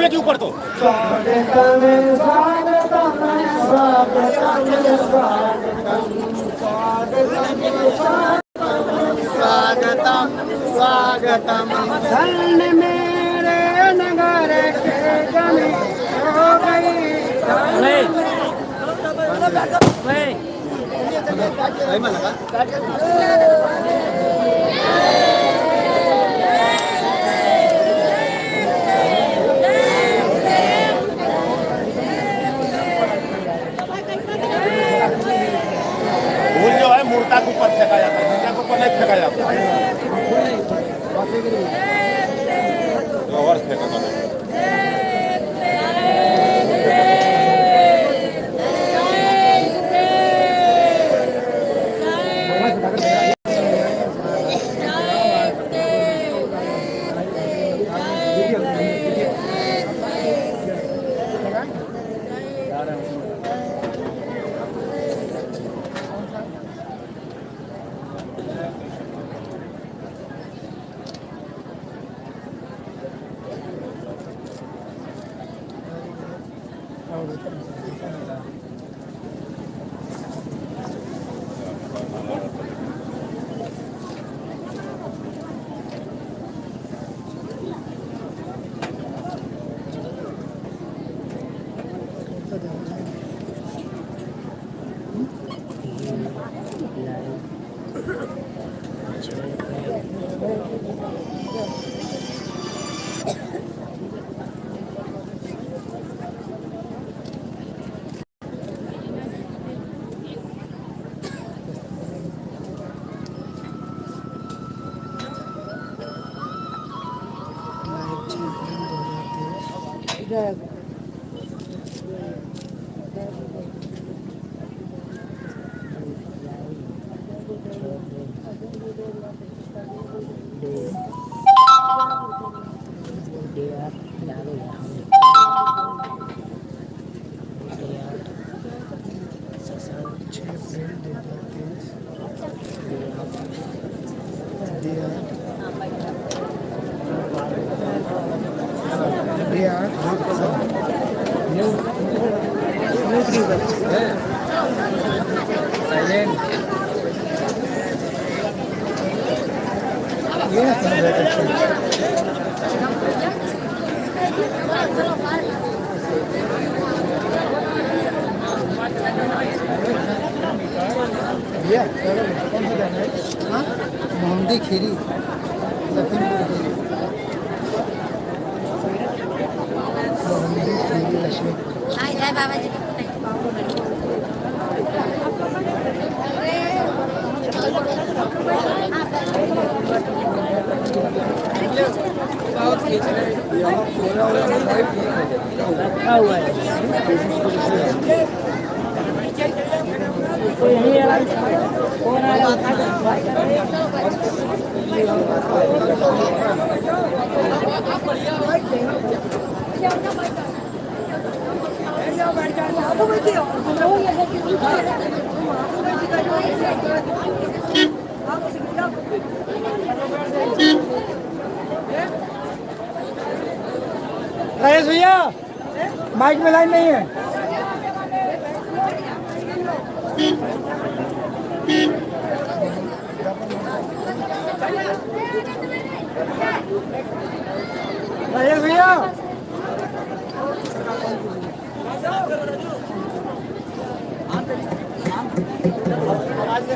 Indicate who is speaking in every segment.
Speaker 1: पूरे के ऊपर तो स्वागतम स्वागतम धन मेरे नगर के गमी हो गई। फूल जो है मूर्ता के ऊपर फेंका जाता है, मूर्ता के ऊपर नहीं फेंका जाता है। और फेंका जाता है।
Speaker 2: मोहम्मदी खीरी लक्ष्मी बाबा जी रखा हुआ है
Speaker 3: राजेश भैया माइक में लाइन नहीं है। राजेश भैया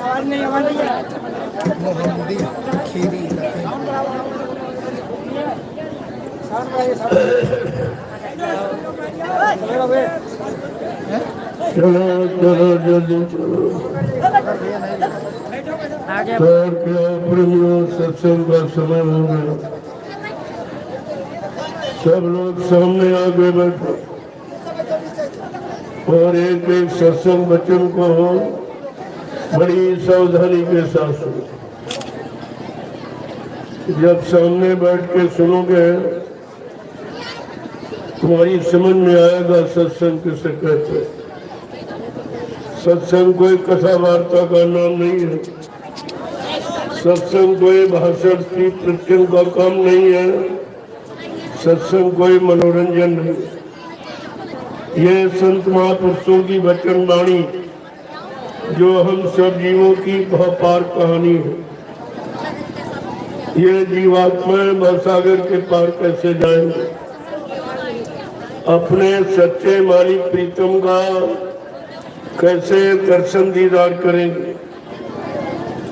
Speaker 3: आवाज नहीं है।
Speaker 2: मोहम्मदी खीरी
Speaker 4: चलो चलो जल्दी चलो प्रेमियों, सत्संग का समय हो गया। सब लोग सामने आगे बैठो और एक एक सत्संग वचन को बड़ी सावधानी के साथ सुनो। जब सामने बैठ के सुनोगे तुम्हारी समझ में आएगा सत्संग किसे कहते हैं। सत्संग कोई कथा वार्ता का नाम नहीं है। सत्संग कोई भाषण की प्रवचन का काम नहीं है। सत्संग कोई मनोरंजन नहीं, ये संत महापुरुषों की वचन वाणी जो हम सब जीवों की भवपार कहानी है। ये जीवात्माएं भवसागर के पार कैसे जाएंगे, अपने सच्चे मालिक प्रीतम का कैसे दर्शन दीदार करेंगे।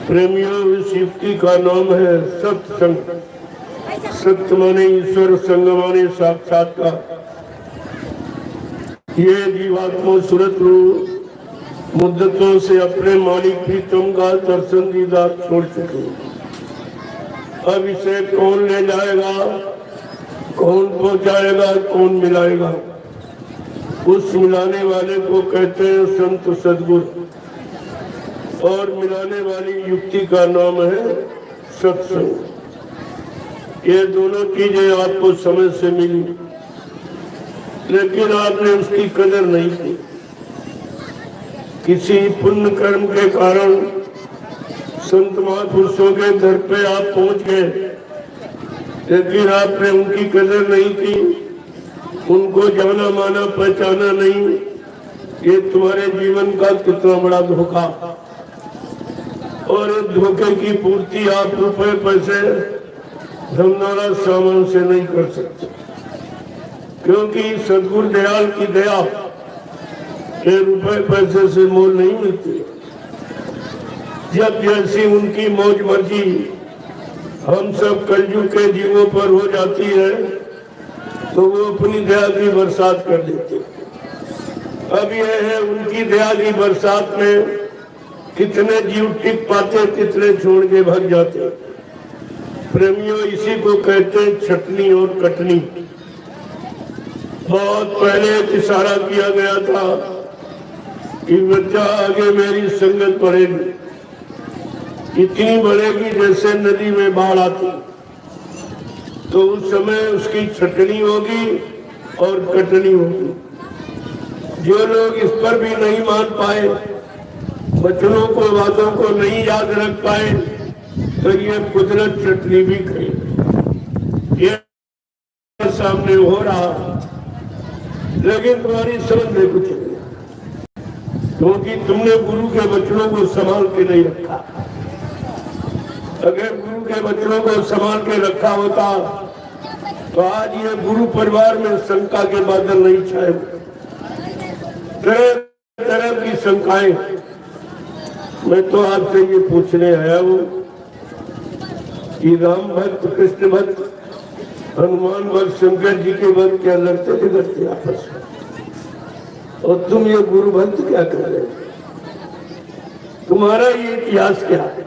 Speaker 4: प्रेमियों, इस युक्ति का नाम है सत्संग। सत्य माने ईश्वर, संग माने साक्षात्कार। ये जीवात्मा सूरत रूप मुद्दतों से अपने मालिक प्रीतम का दर्शन दीदार छोड़ चुके। अब इसे कौन ले जाएगा, कौन पहुंचाएगा, कौन मिलाएगा? उस मिलाने वाले को कहते हैं संत सद्गुरु, और मिलाने वाली युक्ति का नाम है सत्संग। ये दोनों चीजें आपको समय से मिली, लेकिन आपने उसकी कदर नहीं की। किसी पुण्य कर्म के कारण संत महापुरुषों के दर पे आप पहुंच गए, लेकिन आपने उनकी कदर नहीं की, उनको जाना माना पहचाना नहीं। ये तुम्हारे जीवन का कितना बड़ा धोखा। और इस धोखे की पूर्ति आप रुपए पैसे धमनारा सामान से नहीं कर सकते, क्योंकि सद्गुरु दयाल की दया के रुपए पैसे से मोल नहीं मिलती। जब जैसी उनकी मौज मर्जी हम सब कलयुग के जीवों पर हो जाती है, तो वो अपनी दया की बरसात कर देते। अब यह है उनकी दया की बरसात में कितने जीव टिक पाते, कितने छोड़ के भाग जाते। प्रेमियों, इसी को कहते हैं छटनी और कटनी। बहुत पहले एक इशारा किया गया था कि बच्चा आगे मेरी संगत बढ़ेगी, इतनी बढ़ेगी जैसे नदी में बाढ़ आती, तो उस समय उसकी छटनी होगी और कटनी होगी। जो लोग इस पर भी नहीं मान पाए, वचनों को, बातों को नहीं याद रख पाए, तो ये कुदरत चटनी भी खाई। ये सामने हो रहा, लेकिन तुम्हारी समझ में कुछ नहीं, क्योंकि तुमने गुरु के वचनों को संभाल के नहीं रखा। अगर गुरु के वचनों को संभाल के रखा होता, तो आज ये गुरु परिवार में शंका के बादल नहीं छाए। तरह तरह की शंकाएं। मैं तो आपसे ये पूछने आया हूँ कि राम भक्त, कृष्ण भक्त, हनुमान भक्त, शंकर जी के भक्त क्या लड़ते बिगड़ते आपस में, और तुम ये गुरु भक्त क्या कर रहे हो? तुम्हारा ये इतिहास क्या है?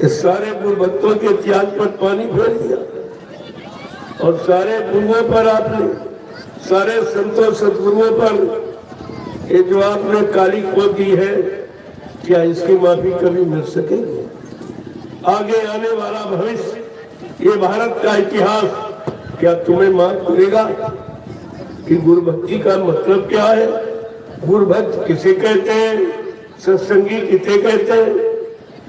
Speaker 4: इस सारे गुरु भक्तों के इतिहास पर पानी फेर दिया, और सारे गुरुओं पर आपने, सारे संतों सदगुरुओं पर ये जो आपने काली को दी है, क्या इसकी माफी कभी मिल सकेगी? आगे आने वाला भविष्य, ये भारत का इतिहास क्या तुम्हें माफ करेगा कि गुरु भक्ति का मतलब क्या है? गुरु भक्त किसे कहते हैं? सत्संगी किसे कहते हैं?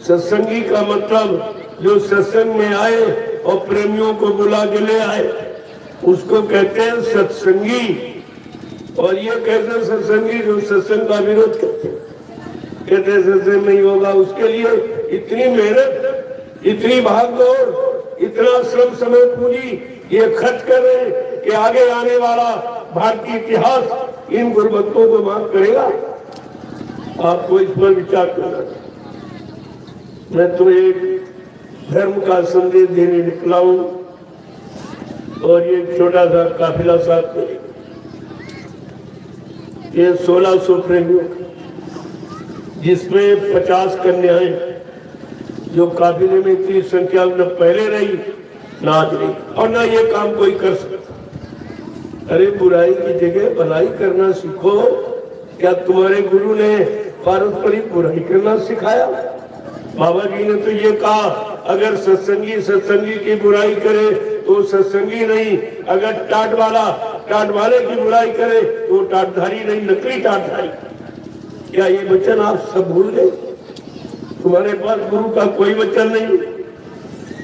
Speaker 4: सत्संगी का मतलब जो सत्संग में आए और प्रेमियों को बुला के ले आए, उसको कहते हैं सत्संगी। और ये कहते हैं सत्संगी जो सत्संग का विरोध करते हैं, कहते हैं सत्संग नहीं होगा, उसके लिए इतनी मेहनत, इतनी भागदौड़, इतना श्रम समय पूंजी ये खर्च कर रहे हैं कि आगे आने वाला भारतीय इतिहास इन गुरुभक्तों को माफ करेगा? आपको इस पर विचार करना चाहिए। मैं तो एक धर्म का संदेश देने निकला हूं, और ये छोटा सा काफिला साथ में, ये 1600 प्रेमियों, जिसमें 50 कन्याएं, जो काफिले में इतनी संख्या न पहले रही ना आज रही, और ना ये काम कोई कर सकता। अरे बुराई की जगह भलाई करना सीखो। क्या तुम्हारे गुरु ने पारंपरिक बुराई करना सिखाया? बाबा जी ने तो ये कहा, अगर सत्संगी की बुराई करे तो सत्संगी नहीं, अगर टाट वाले की बुराई करे तो टाटधारी नहीं, नकली टाटधारी। क्या ये वचन आप सब भूल गए? तुम्हारे पास गुरु का कोई वचन नहीं।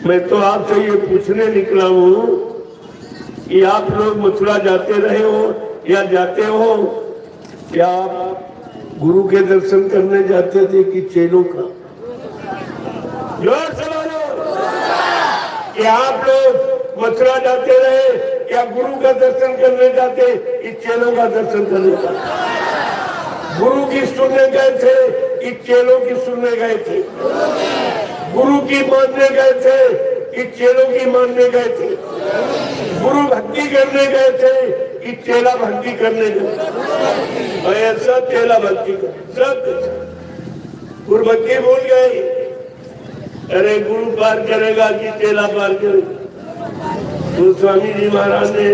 Speaker 4: मैं तो आपसे ये पूछने निकला हूँ कि आप लोग मथुरा जाते रहे हो या जाते हो, क्या आप गुरु के दर्शन करने जाते थे कि चेलों का? जोर से बोलो। कि आप लोग मथुरा जाते रहे या गुरु का दर्शन करने जाते कि चेलों का दर्शन करने जाते? गुरु की सुनने गए थे कि चेलों की सुनने गए थे? गुरु की मानने गए थे कि चेलों की मानने गए थे? गुरु भक्ति करने गए थे कि चेला भक्ति करने गए? ऐसा चेला भक्ति कर सब गुरु भक्ति भूल गए। अरे गुरु पार करेगा कि चेला पार करेगा? तो स्वामी जी महाराज ने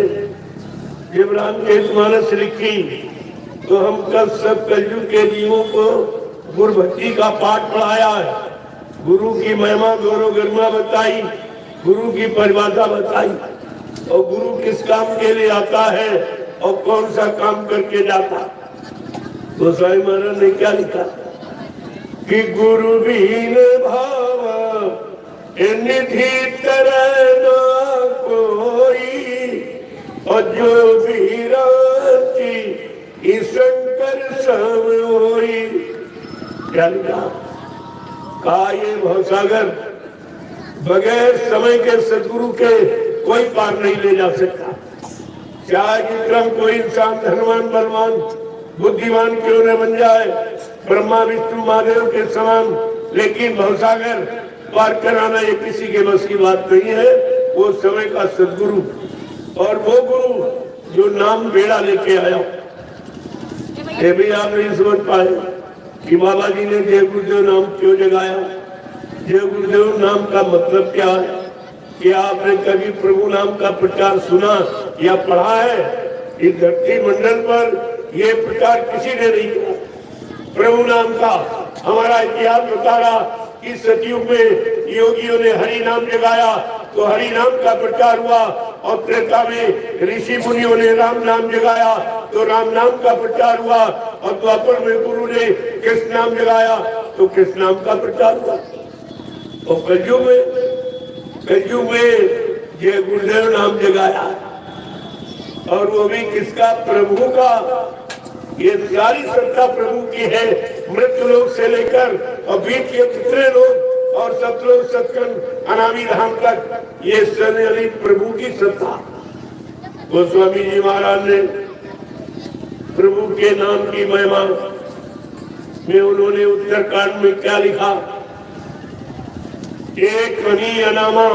Speaker 4: जब रामचरितमानस लिखी तो हम कल सब कलयुग के जीवों को गुरु भक्ति का पाठ पढ़ाया है। गुरु की महिमा गौरव गरिमा बताई, गुरु की परिभाषा बताई और गुरु किस काम के लिए आता है और कौन सा काम करके जाता। तो स्वामी महाराज ने क्या लिखा कि गुरु बिन भाव निधि तरह न कोई और जो भी रांची शंकर सब होई। क्या लिखा? कहा ये भवसागर बगैर समय के सदगुरु के कोई पार नहीं ले जा सकता। चाहे विक्रम कोई इंसान धनवान बलवान बुद्धिमान क्यों न बन जाए, ब्रह्मा विष्णु महादेव के समान, लेकिन भवसागर पार कराना ये किसी के बस की बात नहीं है। वो समय का सदगुरु और वो गुरु जो नाम बेड़ा लेके आया। ये भी आप नहीं समझ पाए कि बाबा जी ने जय गुरुदेव नाम क्यों जगाया। जय गुरुदेव नाम का मतलब क्या है? क्या आपने कभी प्रभु नाम का प्रचार सुना या पढ़ा है? इस धरती मंडल पर यह प्रचार किसी ने नहीं किया प्रभु नाम का। हमारा इतिहास बता रहा कि सतयुग में योगियों ने हरि नाम जगाया तो हरि नाम का प्रचार हुआ और त्रेता में ऋषि मुनियों ने राम नाम जगाया तो राम नाम का प्रचार हुआ और द्वापर में गुरु ने कृष्ण नाम जगाया तो कृष्ण नाम का प्रचार हुआ। और कलयुग में ये गुरुदेव नाम जगाया और वो भी किसका? प्रभु का। ये सारी सत्ता प्रभु की है, मृत्यु लोक से लेकर और बीच के कितने लोग और सतलोक सतखंड अनामी धाम तक ये सनातन प्रभु की सत्ता। वो स्वामी जी महाराज ने प्रभु के नाम की महिमा में उन्होंने उत्तरकांड में क्या लिखा? एक मनी अनामा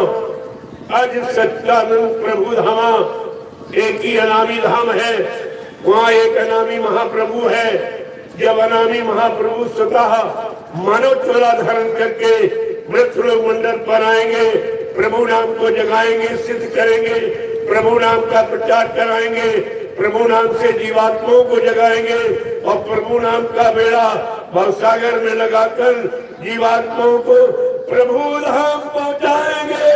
Speaker 4: अज सच्चानंद प्रभु धामा। एक ही अनामी धाम है, वहाँ एक अनामी महाप्रभु है। जब अनामी महाप्रभु स्वतः मानव चोला धारण करके मृत्युलोक मंडल पर आएंगे, प्रभु नाम को जगाएंगे, सिद्ध करेंगे, प्रभु नाम का प्रचार कराएंगे, प्रभु नाम से जीवात्माओं को जगाएंगे और प्रभु नाम का बेड़ा भवसागर में लगाकर जीवात्माओं को प्रभु धाम पहुंचाएंगे।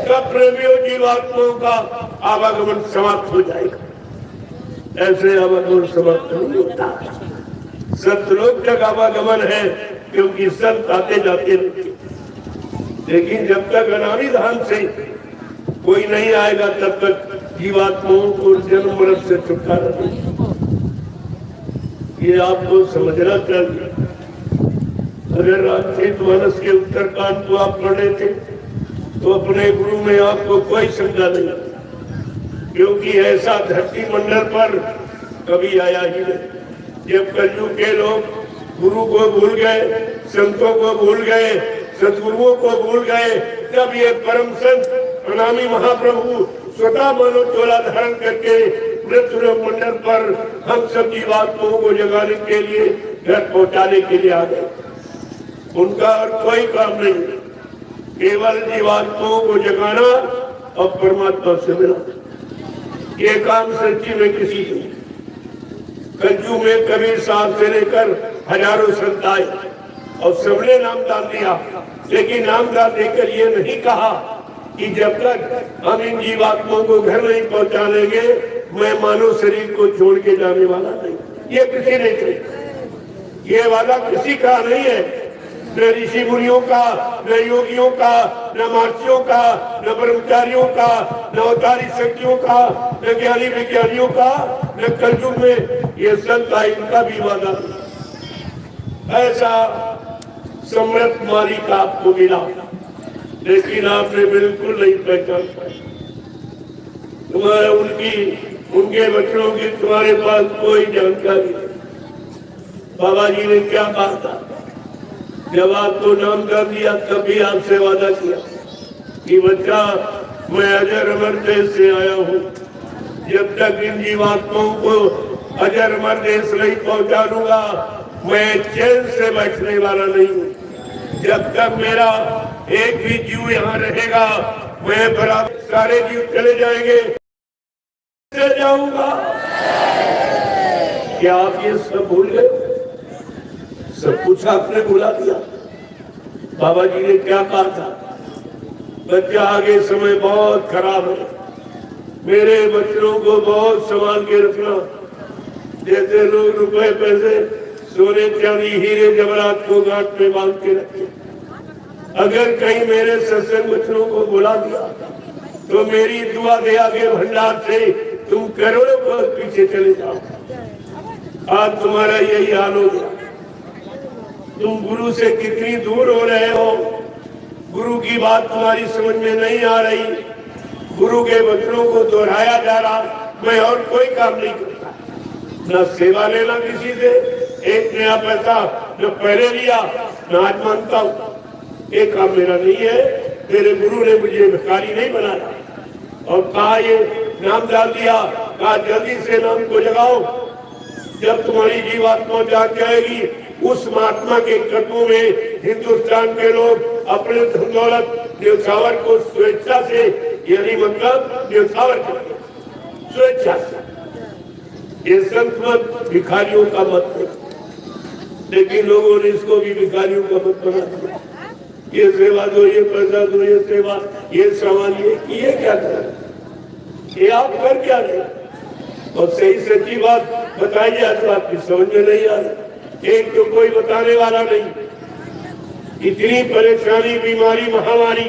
Speaker 4: तब प्रेमियों जीवात्माओं का आवागमन समाप्त हो जाएगा। ऐसे आवागमन समाप्त नहीं होता। सतलोक तक आवागमन है क्योंकि संत आते जाते रहते, लेकिन जब तक अनामी धाम से कोई नहीं आएगा तब तक जीवात्माओं को जन्म मरण से छुटकारा नहीं। ये आपको समझना चाहिए। अगर रामचरितमानस के उत्तरकांड को आप पढ़े थे तो अपने गुरु में आपको कोई शंका नहीं, क्योंकि ऐसा धरती मंडल पर कभी आया ही नहीं। जब कलयुग के लोग गुरु को भूल गए, संतों को भूल गए, सदगुरुओं को भूल गए, तब ये परम संत अनामी महाप्रभु स्वतः मानव चोला धारण करके मृत्युलोक मंडल पर हम सब जीवात्माओं को जगाने के लिए, घर पहुंचाने के लिए आ गए। उनका और कोई काम नहीं, केवल जीवात्माओं को जगाना और परमात्मा से मिलाना। ये काम सच्ची में किसी को। कलयुग में कबीर साहब से लेकर हजारों संत आए और सबने नामदान दिया, लेकिन नामदान देकर ये नहीं कहा कि जब तक हम इन जीवात्माओं को घर नहीं पहुंचा लेंगे मैं मानव शरीर को छोड़ के जाने वाला नहीं। ये किसी ने कहा, ये वादा किसी का नहीं है, न ऋषि मुनियों का, न योगियों का, न महर्षियों का, न ब्रह्मचारियों का, न अवतारी शक्तियों का, न ज्ञानी विज्ञानियों का, न कलयुग में ये संत था, इनका भी वादा। ऐसा सम्राट मालिक आपको मिला, लेकिन आपने बिल्कुल नहीं पहचान पाई। तुम्हारे उनके बच्चों की तुम्हारे पास कोई जानकारी नहीं। बाबा जी ने क्या कहा था जब आपको नाम कर दिया, तभी आपसे वादा किया कि बच्चा मैं अजर अमर देश से आया हूँ, जब तक इन जीवात्माओं को अजर अमर देश नहीं पहुंचा दूंगा मैं चैन से बैठने वाला नहीं हूँ। जब तक मेरा एक भी जीव यहाँ रहेगा मैं बराबर सारे जीव चले जाएंगे, चले जाऊंगा। क्या आप ये सब भूल गए? सब कुछ आपने भुला दिया। बाबा जी ने क्या कहा था, बच्चा आगे समय बहुत खराब है, मेरे बच्चों को बहुत संभाल के रखना। जैसे लोग रुपए पैसे सोने चांदी हीरे जवाहरात को गांठ में बांध के रखे, अगर कहीं मेरे सत्संग बच्चों को बुला दिया तो मेरी दुआ दया के भंडार से तुम करोड़ों को पीछे चले जाओ। आज तुम्हारा यही हाल हो गया। तुम गुरु से कितनी दूर हो रहे हो, गुरु की बात तुम्हारी समझ में नहीं आ रही, गुरु के वचनों को दोहराया जा रहा। मैं और कोई काम नहीं करता, न सेवा लेना किसी से, एक नया पैसा न पहले लिया न आज मांगता हूँ। एक काम मेरा नहीं है, मेरे गुरु ने मुझे भिखारी नहीं बनाया। और कहा ये नाम डाल दिया, कहा जल्दी से नाम को जगाओ। जब तुम्हारी जीवात्मा जाग जाएगी उस महात्मा के कदमों में हिंदुस्तान के लोग अपने धन दौलत न्यौछावर को स्वेच्छा से, यानी मतलब न्यौछावर करते स्वेच्छा से। ये संत मत भिखारियों का मत है, लेकिन लोगों ने इसको भी भिखारियों का मत बना दिया। ये सेवा दो, ये पैसा दो, ये सेवा, ये सामान, ये क्या कर, ये आप कर क्या रहे? और सही सच्ची बात बताई जाए तो आपकी समझ में नहीं आ रहा। एक तो कोई बताने वाला नहीं। इतनी परेशानी, बीमारी, महामारी,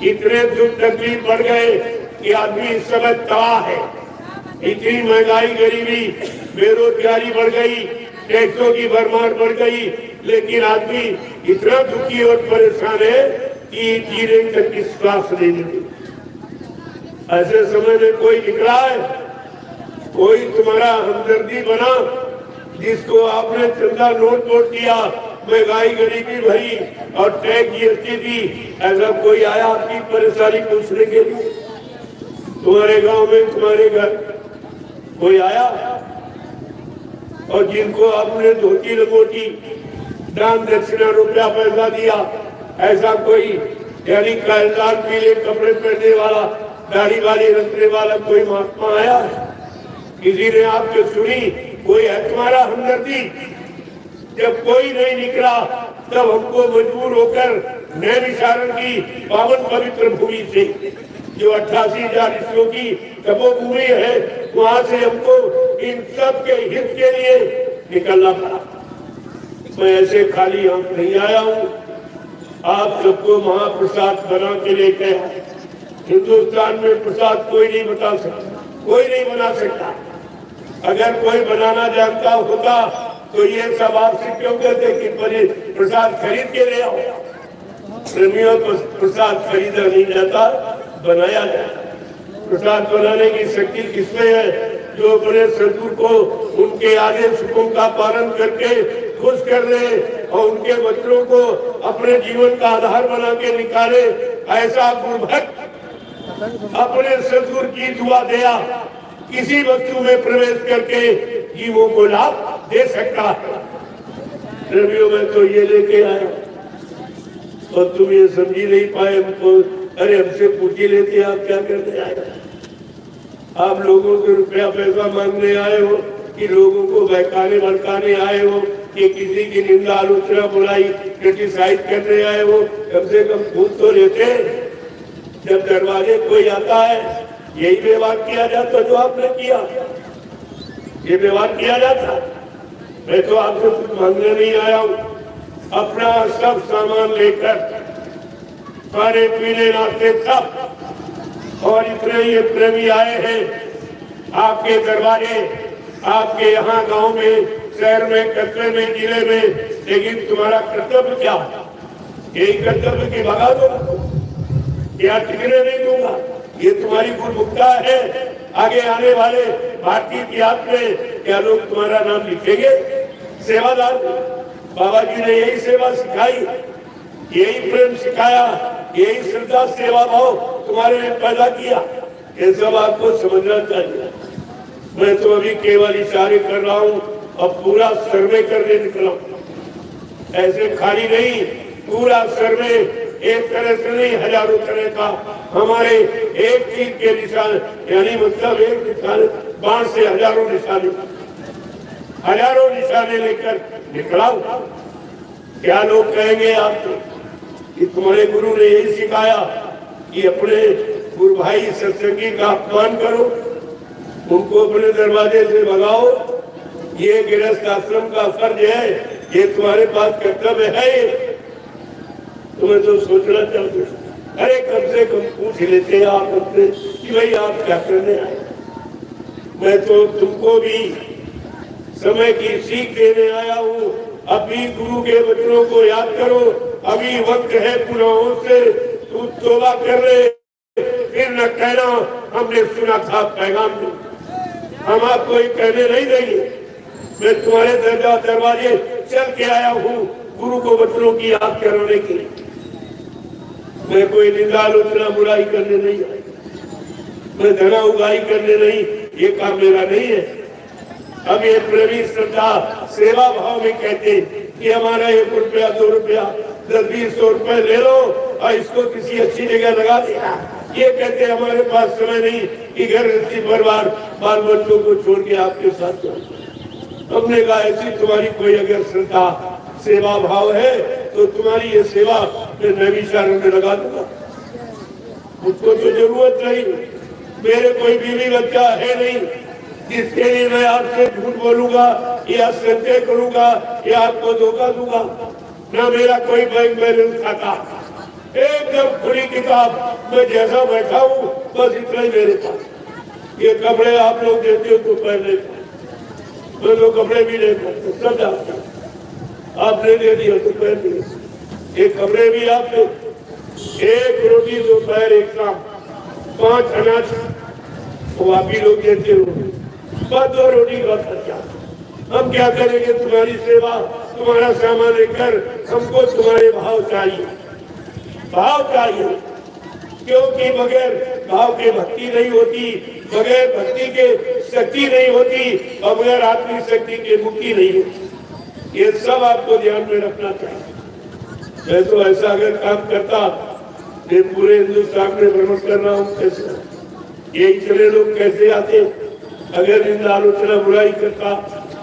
Speaker 4: इतने दुख तकलीफ बढ़ गए कि आदमी इस समय तबाह है। इतनी महंगाई, गरीबी, बेरोजगारी बढ़ गई, टैक्सों की भरमार बढ़ गई, लेकिन आदमी इतना दुखी और परेशान है कि जीने तक की श्वास नहीं मिली। ऐसे समय में कोई निकला है, कोई तुम्हारा हमदर्दी बना, जिसको आपने चंदा नोट वोट दिया, महंगाई गरीबी भरी और टैक्स जीएसटी दी, ऐसा कोई आया आपकी परेशानी पूछने के लिए? तुम्हारे गांव में, तुम्हारे घर कोई आया? और जिनको आपने धोती लंगोटी, दान दक्षिणा, रुपया पैसा दिया, ऐसा कोई यानी कायदार पीले कपड़े पहनने वाला, दाढ़ी वाली रखने वाला कोई महात्मा आया है? किसी ने आपको सुनी? कोई है तुम्हारा हमदर्दी? जब कोई नहीं निकला तब हमको मजबूर होकर नैमिषारण की पावन पवित्र भूमि से, जो 88,000 ऋषियों की तपोभूमि है, वहां से हमको इन सब के हित के लिए निकलना पड़ा। मैं ऐसे खाली आंख नहीं आया हूँ, आप सबको महाप्रसाद बना के लेके आए। हिंदुस्तान में प्रसाद कोई नहीं बता सकता, कोई नहीं बना सकता। अगर कोई बनाना जानता होता तो ये सब आपसे क्यों कहते कि पहले प्रसाद खरीद के ले आओ? प्रेमियों को प्रसाद खरीदा नहीं जाता, बनाया जाता। प्रसाद बनाने की शक्ति किसमें है? जो अपने सदगुरु को उनके आदेश हुक्म का पालन करके खुश कर ले और उनके बच्चों को अपने जीवन का आधार बना के निकाले। ऐसा गुरुभक्त अपने सदगुरु की दुआ दया किसी वस्तु में प्रवेश करके जीवों को लाभ दे सकता है। रवियों में तो ये लेके आया और तुम ये समझी नहीं पाए हमको। अरे हमसे पूछ ही लेते, आप क्या करने आए? आप लोगों को रुपया पैसा मांगने आए हो कि लोगों को बहकाने भड़काने आए हो कि किसी की निंदा आलोचना बुराई क्रिटिसाइज करने आए हो? कम से कम पूछ तो लेते। जब दरवाजे कोई आता है यही व्यवहार किया जाता जो आपने किया, ये व्यवहार किया जाता। मैं तो आपसे कुछ मांगने नहीं आया हूँ, अपना सब सामान लेकर खाने पीने नाते सब। और इतने ये प्रेमी आए हैं आपके दरबारे, आपके यहाँ गांव में, शहर में, कस्बे में, जिले में, लेकिन तुम्हारा कर्तव्य क्या? यही कर्तव्य की भगा दो, क्या टिकने नहीं दूंगा। ये तुम्हारी गुणमुक्ता है। आगे आने वाले भारतीय इतिहास में क्या लोग तुम्हारा नाम लिखेंगे? सेवादार। बाबा जी ने यही सेवा सिखाई, यही प्रेम सिखाया, यही श्रद्धा सेवा भाव तुम्हारे लिए पैदा किया। ये सब आपको समझना चाहिए। मैं तो अभी केवल इशारे कर रहा हूँ, अब पूरा सर्वे करने निकला हूँ। ऐसे खाली नहीं, पूरा सर्वे एक तरह से नहीं, हजारों तरह का। हमारे एक तीर के निशान, यानी मतलब एक निशान बाण से हजारों निशाने लेकर निकला। क्या लोग कहेंगे आपको कि तुम्हारे गुरु ने यही सिखाया कि अपने गुरु भाई सत्संगी का अपमान करो, उनको अपने दरवाजे से भगाओ। ये गृहस्थ आश्रम का फर्ज है, ये तुम्हारे पास कर्तव्य है। तुम्हें तो सोचना चाहिए। अरे कम से कम पूछ लेते हैं आप अपने कि भाई आप क्या करने आए। मैं तो तुमको भी समय की सीख देने आया हूँ। अभी गुरु के वचनों को याद करो, अभी वक्त है पुनः से तू तौबा कर ले, फिर न कहना हमने सुना था पैगाम में। हम आपको कहने नहीं देंगे। मैं तुम्हारे दरवाजे चल के आया हूँ गुरु को वचनों की याद कराने के लिए। मैं कोई निंदा आलोचना बुराई करने नहीं आया, मैं धना उगाई करने नहीं, ये काम मेरा नहीं है। अब ये प्रेमी श्रद्धा सेवा भाव में कहते कि हमारा 1 रुपया 2 रुपया 10-20 रुपए ले लो और इसको किसी अच्छी जगह लगा देना। ये कहते हमारे पास समय नहीं कि घर परिवार बाल बच्चों को छोड़ के आपके साथ जाओ। हमने कहा ऐसी तुम्हारी कोई अगर श्रद्धा सेवा भाव है तो तुम्हारी ये सेवा मैं भी शरण में लगा दूंगा। मुझको तो जरूरत नहीं, मेरे कोई बीवी बच्चा है नहीं जिसके लिए मैं आपसे झूठ बोलूंगा या संचय करूंगा या आपको धोखा दूंगा। ना मेरा कोई बैंक बैलेंस खाता, एकदम खुली किताब। मैं जैसा बैठा हूँ बस इतना ही मेरे पास। ये कपड़े आप लोग देते हो तो पहले मैं तो कपड़े भी नहीं पहनता, सब जानता। आपने दे दिया तो पहन दिए। ये कपड़े भी आपने, 1 रोटी दोपहर 1 शाम, 5 अनाज वो आप ही लोग देते हो, बस 2 रोटी का खर्चा। हम क्या करेंगे तुम्हारी सेवा, तुम्हारा सामान लेकर? हमको तुम्हारे भाव चाहिए, भाव चाहिए। क्योंकि बगैर भाव के भक्ति नहीं होती, बगैर भक्ति के शक्ति नहीं होती और बगैर आत्मिक शक्ति के मुक्ति नहीं होती। ये सब आपको ध्यान में रखना चाहिए। मैं तो ऐसा अगर काम करता, ये पूरे हिंदुस्तान में भ्रमण कर रहा हूँ, कैसे ये इतने लोग कैसे आते? अगर निंदा आलोचना बुराई करता,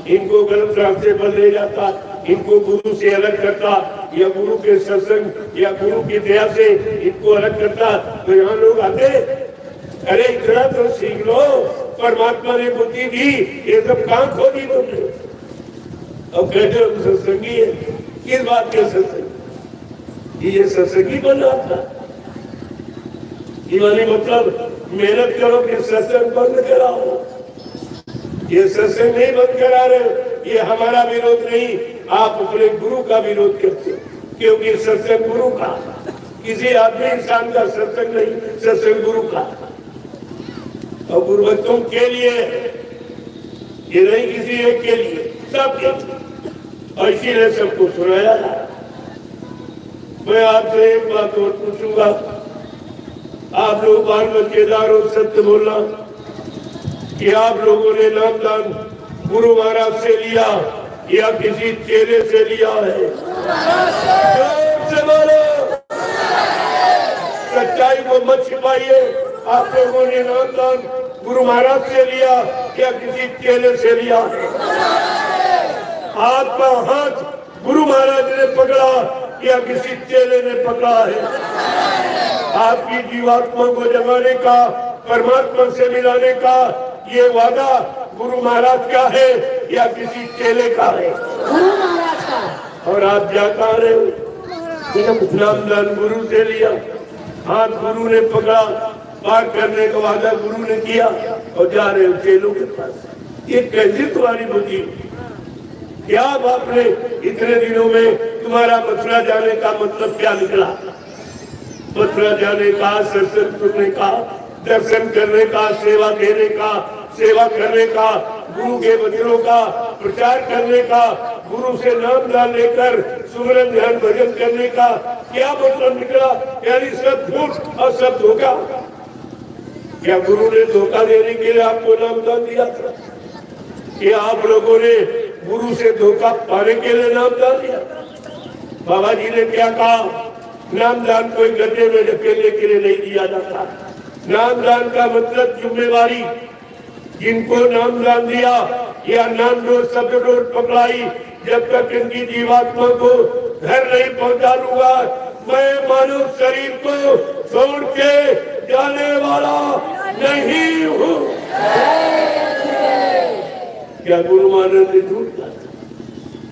Speaker 4: इनको गलत रास्ते पर ले जाता, इनको गुरु से अलग करता या गुरु के सत्संग या गुरु की दया से इनको अलग करता तो यहाँ लोग आते। अरे इतना तो सीख लो, परमात्मा ने बुद्धि दी, ये सब काम खो दी तुमने। अब कहते हम सत्संगी है, किस बात के सत्संगी? ये सत्संगी बन रहा था। ये मतलब मेहनत करो कि सत्संग बंद कराओ। ये सत्संग नहीं बंद करा रहे, ये हमारा विरोध नहीं, आप अपने गुरु का विरोध करते हो। क्योंकि सत्संग गुरु का, किसी आदमी इंसान का सत्संग नहीं, सत्संग गुरु का। और गुरु भक्तों के लिए, ये नहीं किसी एक के लिए, सबके। और इसीलिए सबको सुनाया। मैं आपसे एक बात और पूछूंगा, आप लोग बाल बच्चेदार और सत्य बोलना कि आप लोगों ने नामदान गुरु महाराज से लिया या किसी चेले से लिया है? से बोलो, सच्चाई को मत छिपाइए। आप लोगों ने नामदान गुरु महाराज से लिया या किसी चेले से लिया है? आपका हाथ गुरु महाराज ने पकड़ा या किसी चेले ने पकड़ा है? आपकी जीवात्मा को जगाने का, परमात्मा से मिलाने का ये वादा गुरु महाराज का है या किसी चेले का है?
Speaker 5: गुरु महाराज का।
Speaker 4: और आप क्या कह रहे हो? नामदान गुरु से लिया, हाथ गुरु ने पकड़ा, पार करने का वादा गुरु ने किया और जा रहे हो चेलों के पास। ये कैसी तुम्हारी बुद्धि? क्या बाप ने इतने दिनों में तुम्हारा मथुरा जाने का मतलब क्या निकला? मथुरा जाने का, सत्संग सुनने का, दर्शन करने का, सेवा देने का, सेवा करने का, गुरु के वचनों का प्रचार करने का, गुरु से नाम दान लेकर सुमरन ध्यान भजन करने का क्या मतलब निकला? यानी सब झूठ और सब धोखा। क्या गुरु ने धोखा देने के लिए आपको नाम दान दिया था? क्या आप लोगों ने गुरु से धोखा पाने के लिए नाम दान दिया? बाबा जी ने क्या कहा? नाम दान कोई गड्ढे में ढकेलने के लिए नहीं दिया जाता। नाम दान का मतलब जिम्मेवारी। जिनको नाम दान दिया या नाम डोर शब्द डोर पकड़ाई, जब तक इनकी जीवात्मा को घर नहीं पहुंचा लूंगा, मैं मानव शरीर को छोड़ के जाने वाला नहीं हूँ। क्या गुरु महाराज ने झूठ कहा?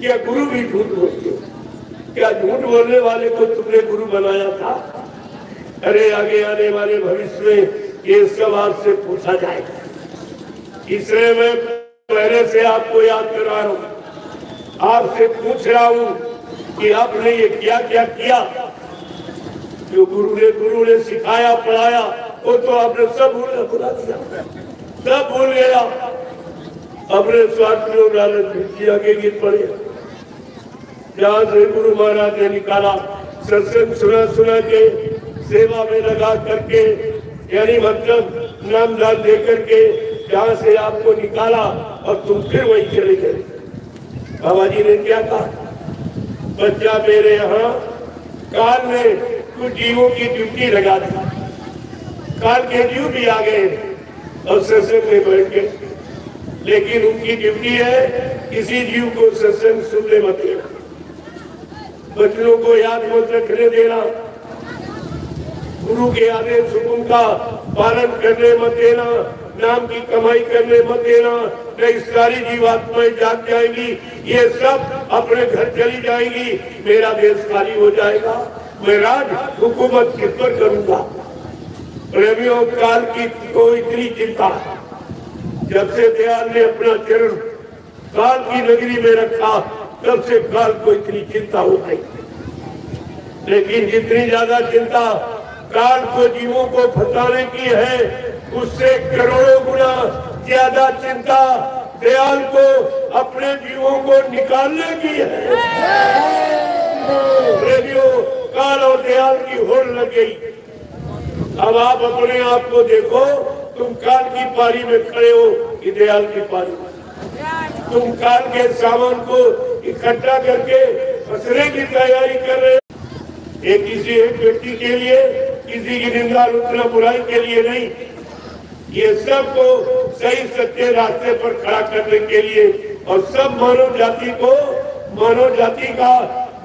Speaker 4: क्या गुरु भी झूठ बोलते? क्या झूठ बोलने वाले को तुमने गुरु बनाया था? अरे आगे आने वाले भविष्य में ये सब आपसे पूछा जाएगा। इसलिए मैं पहले से आपको याद करा रहा हूँ, आपसे पूछ रहा हूँ कि आपने ये क्या क्या किया। जो गुरु ने सिखाया पढ़ाया वो तो आपने सब भुला दिया, सब भूल गया। अपने स्वार्थ में लालच आगे गीत पड़े। जहाँ से गुरु महाराज ने निकाला, सत्संग सुना के सेवा में लगा करके, यानी मतलब नाम दान दे करके जहाँ से आपको निकाला और तुम फिर वहीं चले गए। बाबा जी ने क्या कहा? बच्चा मेरे यहाँ काल ने कुछ जीवों की ड्यूटी लगा दी। काल के जीव भी आ गए और सत्संग में बैठ गए, लेकिन उनकी ड्यूटी है किसी जीव को सत्संग सुनने मत देना, बच्चों को याद मत रखने देना, गुरु के आदेश हुक्म का पालन करने मत देना, नाम की कमाई करने मत देना, नहीं सारी जीवात्माएं जाग जाएंगी, ये सब अपने घर चली जाएंगी, मेरा देश खाली हो जाएगा, मैं राज हुकूमत किस पर करूंगा। प्रेमियों, काल की को इतनी चिंता, जब से दयाल ने अपना चरण काल की नगरी में रखा तब से काल को इतनी चिंता हो गई। लेकिन जितनी ज्यादा चिंता काल को जीवों को फंसाने की है, उससे करोड़ों गुना ज्यादा चिंता दयाल को अपने जीवों को निकालने की है। रेडियो काल और दयाल की होड़ लग गई। अब आप अपने आप को देखो, तुम काल की पारी में खड़े हो कि दयाल की पारी में? तुम काल के सामान को इकट्ठा करके फंसने की तैयारी कर रहे हो। एक किसी एक व्यक्ति के लिए, किसी की निंदा आलोचना बुराई के लिए नहीं, ये सब को सही सच्चे रास्ते पर खड़ा करने के लिए, और सब मानव जाति को, मानव जाति का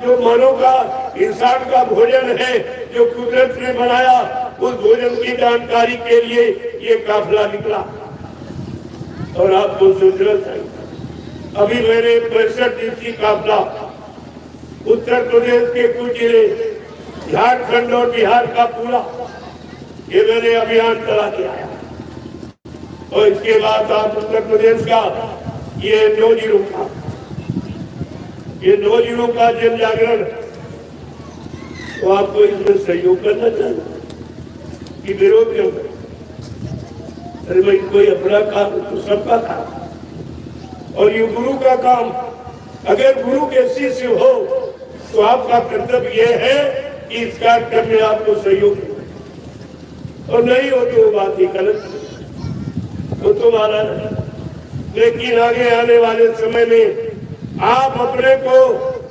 Speaker 4: जो मानव का इंसान का भोजन है जो कुदरत ने बनाया, उस भोजन की जानकारी के लिए ये काफिला निकला। और आपको सोचना चाहिए, अभी मैंने 65 दिवसीय काफिला उत्तर प्रदेश के कुछ जिले, झारखंड और बिहार का पूरा ये मैंने अभियान चला के आया। और इसके बाद आप उत्तर प्रदेश का ये 9 जिलों का, ये 9 जिलों का जन जागरण, तो आपको इसमें सहयोग करना चाहिए कि विरोध क्यों करें? अरे भाई, कोई अपना काम तो सबका काम, और ये गुरु का काम। अगर गुरु के शिष्य हो तो आपका कर्तव्य यह है कि इस कार्यक्रम में आपको सहयोग हो, और नहीं हो तो वो बात ही गलत वो तुम्हारा है। लेकिन आगे आने वाले समय में आप अपने को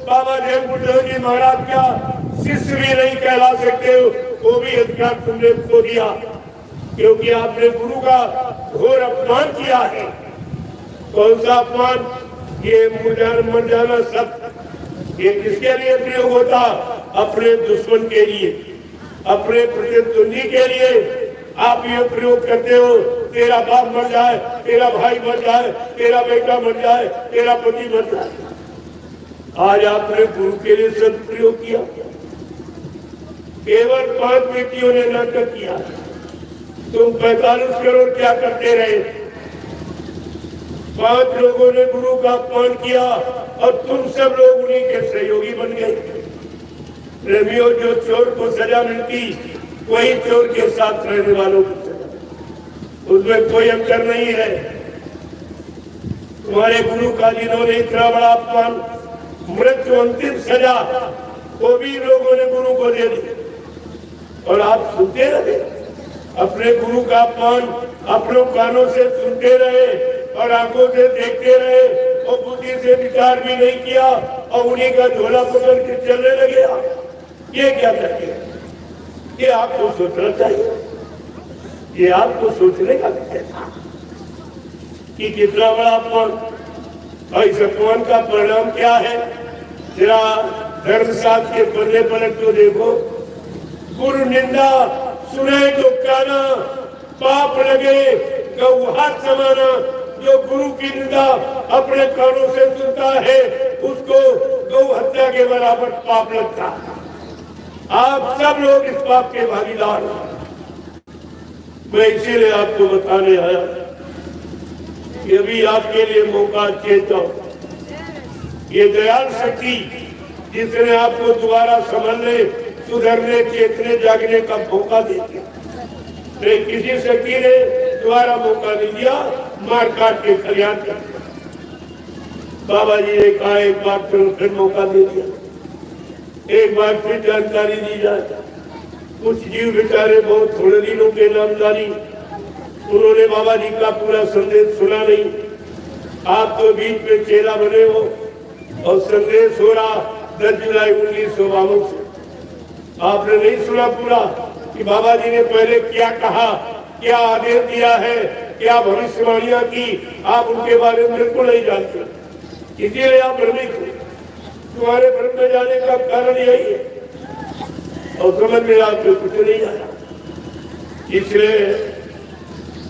Speaker 4: बाबा जैन बुद्धदेव जी महाराज का शिष्य भी नहीं कहला सकते हो, वो भी अधिकार तुमने खो दिया, क्योंकि आपने गुरु का घोर अपमान किया है। कौन सा अपमान? ये मर जाना सब ये किसके लिए प्रयोग होता? अपने दुश्मन के लिए, अपने प्रतिद्वंदी के लिए आप ये प्रयोग करते हो। तेरा बाप मर जाए, तेरा भाई मर जाए, तेरा बेटा मर जाए, तेरा पति मर जाए। आज आपने गुरु के लिए सब प्रयोग किया। केवल 5 बेटियों ने नाटक किया, तुम 45 करोड़ क्या करते रहे? 5 लोगों ने गुरु का अपमान किया और तुम सब लोग उन्हीं के सहयोगी बन गए। प्रेमियों, जो चोर को सजा मिलती वही चोर के साथ रहने वालों को सजा, उसमें कोई अंतर नहीं है। तुम्हारे गुरु का जिन्होंने इतना बड़ा अपमान, मृत्यु अंतिम सजा, वो भी लोगों ने गुरु को दे दी और आप सुनते रहे। अपने गुरु का अपमान अपनों कानों से सुनते रहे और आंखों से देखते रहे और बुद्धि से विचार भी नहीं किया और उन्हीं का झोला पकड़ के चलने लगे। ये क्या करते हैं? ये आपको सोचना चाहिए, ये आपको सोचने का विषय था कि कितना बड़ा अपमान और इस अपमान का परिणाम क्या है। जरा धर्मशास्त्र के पन्ने पलट तो देखो, गुरु निंदा सुने तो काना, पाप लगे गौ हाथ समाना। जो गुरु की निंदा अपने कानों से सुनता है उसको गौ हत्या के बराबर पाप लगता है। आप सब लोग इस पाप के भागीदार हैं। मैं इसीलिए आपको बताने आया कि अभी आपके लिए मौका चेता हूं। ये दयाल शक्ति जिसने आपको दोबारा संभलने, सुधरने, चेतने, जागने का मौका देती, किसी शक्ति ने दोबारा मौका नहीं दिया, मार काट के खलियान कर दिया। बाबा जी ने कहा एक बार फिर मौका दे दिया, एक बार फिर जानकारी दी जाए। कुछ जीव बेचारे बहुत थोड़े दिनों के नामदारी, उन्होंने बाबा जी का पूरा संदेश सुना नहीं। आप तो बीच में चेला बने हो और संदेश हो रहा 10 जुलाई 1952 से। आपने नहीं सुना पूरा कि बाबा जी ने पहले क्या कहा, क्या आदेश दिया है, क्या भविष्यवाणियां की, आप उनके बारे में बिल्कुल नहीं जानते। इसीलिए आप भ्रमित हो। तुम्हारे भ्रम में जाने का कारण यही है और समझ में आपको कुछ नहीं आया। इसलिए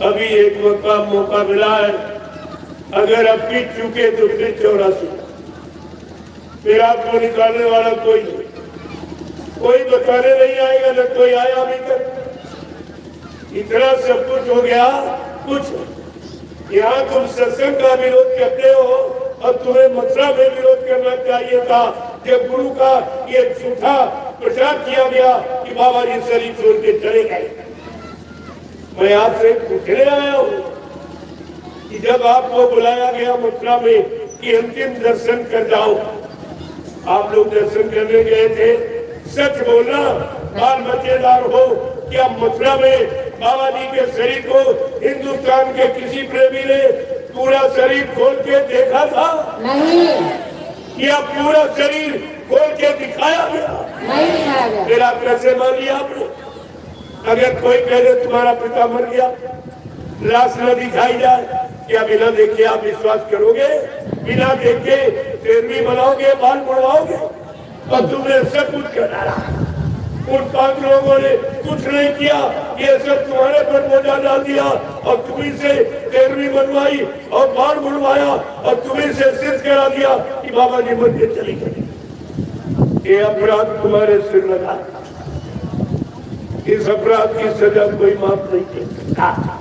Speaker 4: अभी एक मौका मिला है, अगर अब पीट चुके तो फिर 84, फिर आपको निकालने वाला कोई बताने नहीं आएगा, न कोई आया अभी तक। इतना सब कुछ हो गया। कुछ यहाँ तुम सत्संग का विरोध करते हो और तुम्हें मथुरा में विरोध करना चाहिए था जब गुरु का ये झूठा प्रचार किया गया कि बाबा जी शरीर छोड़ के चले गए। मैं आपसे पूछने आया हूँ कि जब आपको बुलाया गया मथुरा में कि अंतिम दर्शन कर जाओ, आप लोग दर्शन करने गए थे। सच बोलना, बाल बच्चेदार हो, क्या मथुरा में बाबा जी के शरीर को हिंदुस्तान के किसी प्रेमी ने पूरा शरीर खोल के देखा था?
Speaker 5: नहीं।
Speaker 4: या पूरा शरीर खोल के दिखाया गया?
Speaker 5: नहीं दिखाया गया।
Speaker 4: फिर आप कैसे मान लिया आपने? अगर कोई कह दे तुम्हारा पिता मर गया, लाश न दिखाई जाए, क्या बिना देखे आप विश्वास करोगे? बिना देखे तेरहवीं मनाओगे, बाल मुड़वाओगे? और तुमने सब कुछ कर डाला। उन 5 लोगों ने कुछ नहीं किया, ये सब तुम्हारे पर बोझा डाल दिया और तुम्ही से तेरहवीं बनवाई और बाल मुड़वाया और तुम्ही से सिद्ध करा दिया कि बाबा जी मर के चली गई। ये अपराध तुम्हारे सिर लगा। इस अपराध की सजा कोई माफ नहीं कर सकता।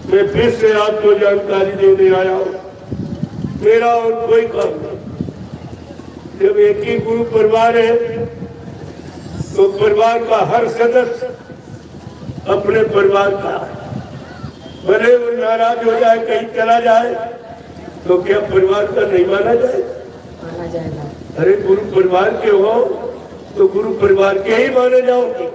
Speaker 4: मैं फिर से आपको जानकारी देने आया हूँ, मेरा और कोई काम नहीं। जब एक ही गुरु परिवार है तो परिवार का हर सदस्य अपने परिवार का, भले वो नाराज हो जाए, कहीं चला जाए, तो क्या परिवार का नहीं माना जाए?
Speaker 5: माना जाएगा।
Speaker 4: अरे गुरु परिवार के हो तो गुरु परिवार के ही माने जाओगे।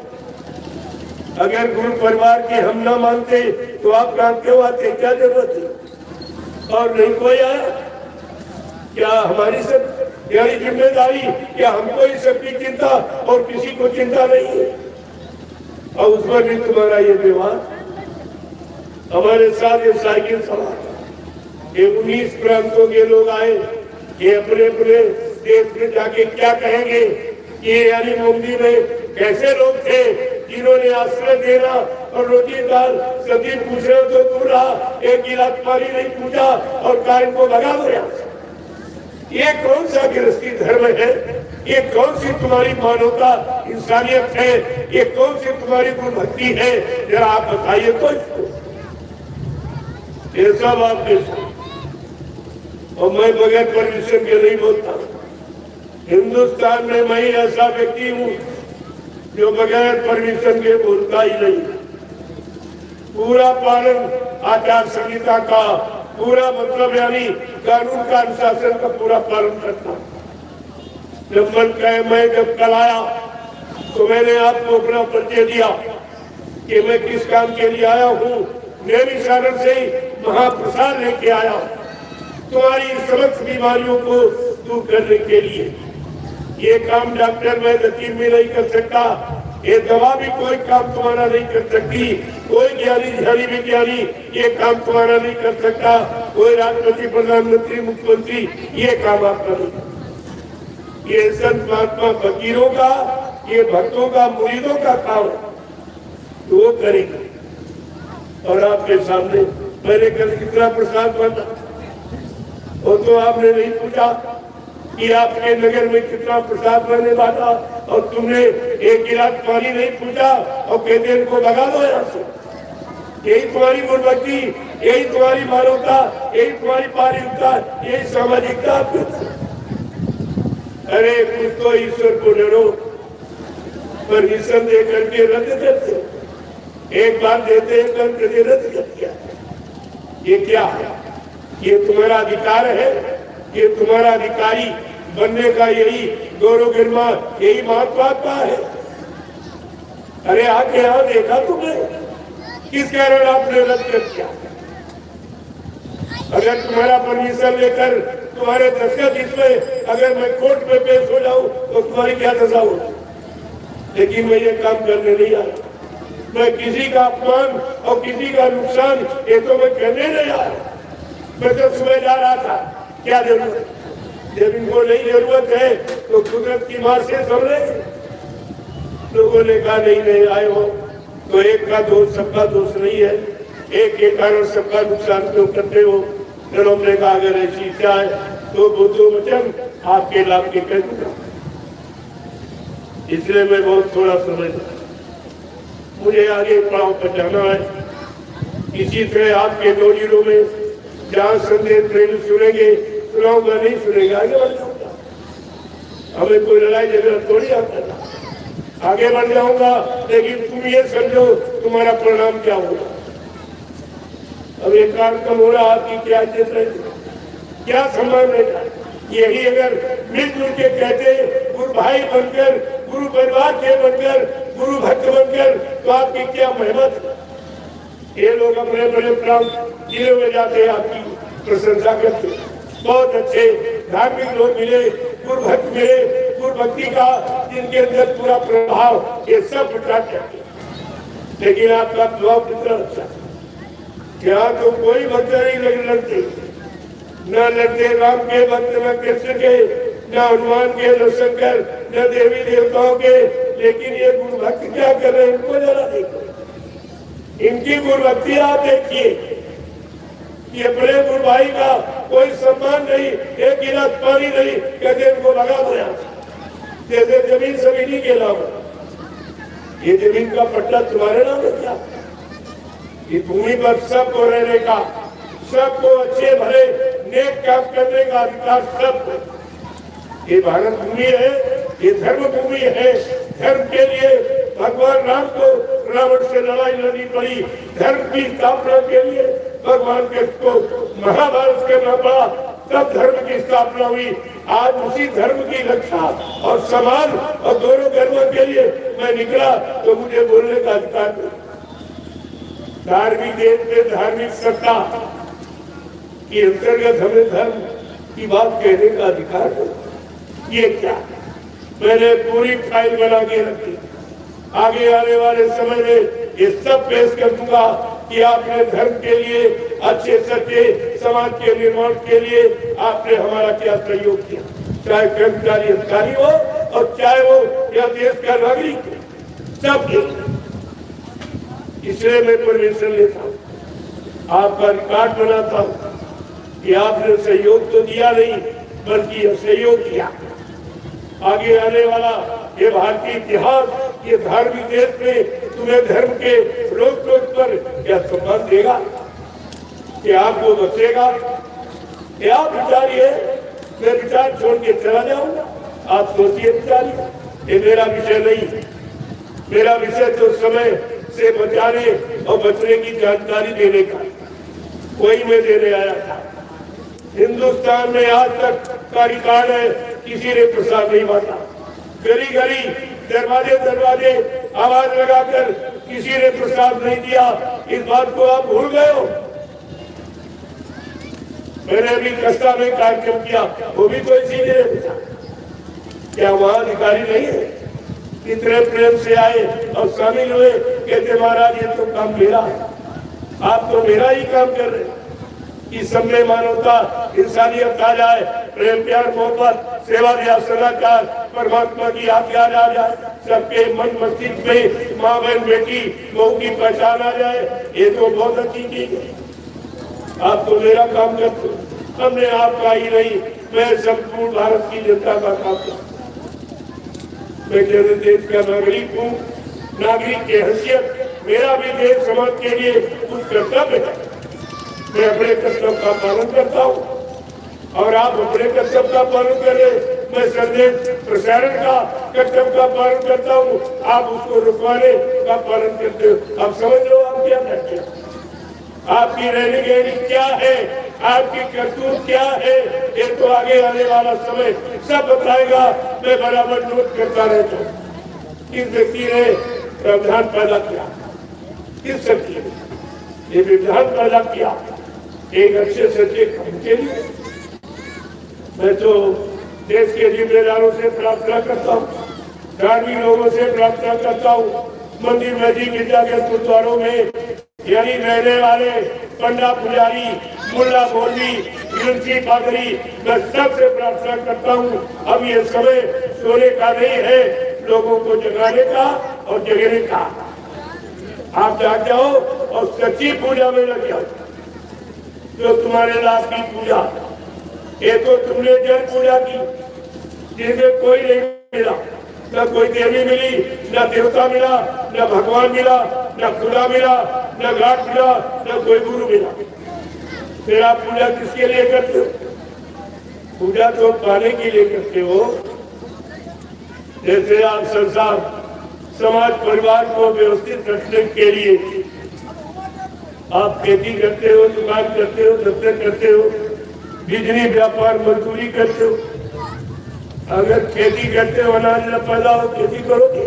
Speaker 4: अगर गुरु परिवार के हम ना मानते तो आप काम क्यों आते? क्या जरूरत है? और नहीं कोई आया? क्या हमारी सब यानी जिम्मेदारी, क्या हमको इस सबकी चिंता और किसी को चिंता नहीं है? और उस पर भी तुम्हारा ये व्यवहार। हमारे साथ ये साइकिल सवार, ये 19 प्रांतों के लोग आए, ये अपने अपने देश में जाके क्या कहेंगे? ये यानी मुंबई में कैसे लोग थे जिन्होंने आश्रय देना और रोटी दाल सब्जी पूछ रहे हो तो दूर रहा, एक गिलास पानी नहीं पूछा और गाय को भगा दिया। ये कौन सा गृहस्थी धर्म है? ये कौन सी तुम्हारी मानवता इंसानियत है, ये कौन सी तुम्हारी गुरु भक्ति है, जरा आप बताइए तो इसको। ये सब आपके साथ, और मैं बगैर परमिशन के नहीं बोलता। हिंदुस्तान में मैं ऐसा व्यक्ति हूँ जो बगैर परमिशन के बोलता ही नहीं। पूरा पालन आचार संहिता का, पूरा मतलब यानी कानून का, अनुशासन का पूरा पालन करता। जब मन कहे, मैं जब कल आया तो मैंने आपको अपना परिचय दिया कि मैं किस काम के लिए आया हूँ। मेरी साधन से महाप्रसाद लेके आया तुम्हारी समस्त बीमारियों को दूर करने के लिए। ये काम डॉक्टर में लकीर में नहीं कर सकता, ये दवा भी कोई काम तुम्हारा नहीं कर सकती, कोई ज्ञानी ध्यानी विज्ञानी ये काम तुम्हारा नहीं कर सकता, कोई राष्ट्रपति प्रधानमंत्री मुख्यमंत्री ये काम आपका नहीं। ये संत महात्मा फकीरों का, ये भक्तों का, मुरीदों का काम तो वो करेगा। और आपके सामने मैंने कल कितना प्रसाद बांटा, वो तो आपने नहीं पूछा कि आपके नगर में कितना प्रसाद मैंने बांटा, और तुमने एक गिलास पानी नहीं पूछा और कहते इनको भगा दो यहाँ से। यही तुम्हारी गुरुभक्ति, यही तुम्हारी मानवता, यही तुम्हारी पारिवारिकता, यही सामाजिकता। अरे कुछ तो ईश्वर को डरो, परमिशन दे करके रद्द करते, एक बार देते हैं करके रद्द कर दिया। ये क्या है? ये तुम्हारा अधिकार है, ये तुम्हारा अधिकारी बनने का यही गौरव गरिमा, यही महत्वाकांक्षा है। अरे आके यहाँ देखा तुमने, किस कारण आपने रद्द कर दिया? अगर तुम्हारा परमिशन लेकर तुम्हारे दस्तखत इसमें अगर मैं कोर्ट में पेश हो जाऊं तो तुम्हारी क्या दशा होगी? लेकिन मैं ये काम करने नहीं आया, मैं किसी का अपमान और किसी का नुकसान ये तो मैं करने नहीं आया। मैं तो सुबह जा रहा था, क्या जरूरत? जब इनको नहीं जरूरत है तो कुदरत की मार से समझे। लोगों ने कहा नहीं आए हो तो एक का दोष सबका दोष नहीं है, एक के कारण सबका नुकसान क्यों करते हो? फिर हमने कहा अगर ऐसी इच्छा है तो बुद्धो वचन आपके लाभ के कह दूंगा। इसलिए मैं बहुत थोड़ा समय, मुझे आगे पड़ाव पर जाना है। इसी तरह आपके डोजीरों में जहाँ संदेश ट्रेन सुनेंगे, सुनाऊंगा नहीं सुनेंगे, आगे बढ़ जाऊंगा। हमें कोई लड़ाई झगड़ा थोड़ी आता है, आगे बढ़ जाऊंगा। लेकिन तुम ये समझो तुम्हारा परिणाम क्या होगा। अब एक कार्यक्रम हो रहा, आपकी क्या इज्जत रहेगी, क्या सम्मान रहेगा? यही अगर मिलजुल के कहते गुरु भाई बनकर, गुरु परिवार के बनकर, गुरु भक्त बनकर, तो आपकी क्या मेहनत। ये लोग अपने बड़े प्राण जिले में जाते हैं, आपकी प्रशंसा करते। बहुत अच्छे धार्मिक लोग मिले, गुरु भक्त मिले, गुरु भक्ति का जिनके अंदर पूरा प्रभाव, ये सब प्रचार करते। लेकिन आपका प्रभाव कितना अच्छा, यहाँ तो कोई भक्त नहीं लड़ते, न लड़ते राम के भक्त, न कृष्ण के, न हनुमान के, न शंकर, न देवी देवताओं के। लेकिन ये गुरु भक्त क्या कर रहे हैं, इनको जरा देखो, इनकी गुरु भक्ति आप देखिए। ये बड़े गुरु भाई का कोई सम्मान नहीं, एक गिलास पानी नहीं, कहते इनको लगा दो यहाँ, जैसे जमीन सभी नहीं के नाम। ये जमीन का पट्टा तुम्हारे नाम है क्या? ये भूमि पर सबको रहने का, सबको अच्छे भले नेक काम करने का अधिकार सबको। ये भारत भूमि है, ये धर्म भूमि है। धर्म के लिए भगवान राम को रावण से लड़ाई लड़नी पड़ी, धर्म की स्थापना के लिए भगवान कृष्ण को महाभारत करना पड़ा, तब धर्म की स्थापना हुई। आज उसी धर्म की रक्षा और सम्मान और दोनों धर्मों के लिए मैं निकला तो मुझे बोलने का अधिकार नहीं। धार्मिक देश में धार्मिक सत्ता के अंतर्गत हमें धर्म की बात कहने का अधिकार नहीं। ये क्या, मैंने पूरी फाइल बना के रखी, आगे आने वाले समय में ये सब पेश कर दूंगा कि आपने धर्म के लिए, अच्छे सच्चे समाज के निर्माण के लिए आपने हमारा क्या सहयोग किया, चाहे कर्मचारी अधिकारी हो और चाहे वो या देश का नागरिक हो, सब। इसलिए मैं परमिशन लेता हूँ, आपका रिकॉर्ड बनाता हूँ कि आपने सहयोग तो दिया नहीं बल्कि सहयोग किया। आगे आने वाला ये भारतीय इतिहास, ये धार्मिक देश में तुम्हें धर्म के रोक टोक पर क्या सम्मान देगा? क्या आपको बचेगा? क्या विचारिए? मैं विचार छोड़ के चला जाऊंगा? आप सोचिए, विचारिए। ये मेरा विषय नहीं। मेरा विषय तो समय से बचाने और बचने की जानकारी देने का, कोई मैं देने आया था। हिंदुस्तान में आज तक का रिकॉर्ड है, किसी ने प्रसाद नहीं बांटा। गली गली, दरवाजे दरवाजे आवाज लगाकर किसी ने प्रसाद नहीं दिया। इस बात को आप भूल गए हो? मैंने अभी कस्ता में कार्यक्रम किया, वो भी तो इसीलिए था। क्या वहाँ अधिकारी नहीं है? इतने प्रेम से आए और शामिल हुए, कहते महाराज ये तो काम मेरा है, आप तो मेरा ही काम कर रहे हैं। कि सब में मानवता, इंसानियत आ जाए, प्रेम प्यार मोहब्बत, सेवा या सदाचार, परमात्मा की आज्ञा आ जाए, सबके मन मस्तिष्क में माँ बहन बेटी बहू की पहचान आ जाए, ये तो बहुत अच्छी चीज है। आप तो मेरा काम करते हो, हमने आपका ही नहीं, मैं संपूर्ण भारत की जनता का काम करता हूँ। मैं जैसे देश का नागरिक हूँ, नागरिक की हैसियत मेरा भी देश समाज के लिए कुछ कर्तव्य है। मैं अपने कर्तव्य का पालन करता हूँ और आप अपने कर्तव्य का पालन करें। मैं संदेश प्रसारण का कर्तव्य का पालन करता हूँ, आप उसको रुकवाने का पालन करते हो। आप समझ लो आप क्या करते हो, आपकी रहनी गहनी क्या है, आपकी करतूत क्या है, ये तो आगे आने वाला समय सब बताएगा। मैं बराबर नोट करता रहता हूँ। किस व्यक्ति ने प्रावधान पैदा किया, किस शक्ति ने ये विधान पैदा किया एक अच्छे सच्चे काम के लिए? मैं तो देश के जिम्मेदारों से प्रार्थना करता हूँ, धार्मिक लोगों से प्रार्थना करता हूँ, मंदिर मस्जिद गिरजा के गुरुद्वारों में यानी रहने वाले पंडा पुजारी, मुल्ला मौलवी, ग्रंथी पादरी, मैं सबसे प्रार्थना करता हूँ, अब ये समय सोने का नहीं है, लोगों को जगाने का और जगने का। आप जाग जाओ और सच्ची पूजा में लग जाओ। जो तुम्हारे लाभ की पूजा, ये तो तुमने जन पूजा की, जिसमें कोई नहीं मिला, न कोई देवी मिली, न देवता मिला, न भगवान मिला, न खुदा मिला, न घाट मिला, न कोई गुरु मिला। फिर आप पूजा किसके लिए करते हो? पूजा तो पाने के लिए करते हो। जैसे आप संसार समाज परिवार को व्यवस्थित रखने के लिए आप खेती करते हो, दुकान करते हो, दफ्तर करते हो, बिजली व्यापार मजदूरी करते हो। अगर खेती करते हो, अनाज न पैदा हो, खेती करोगे?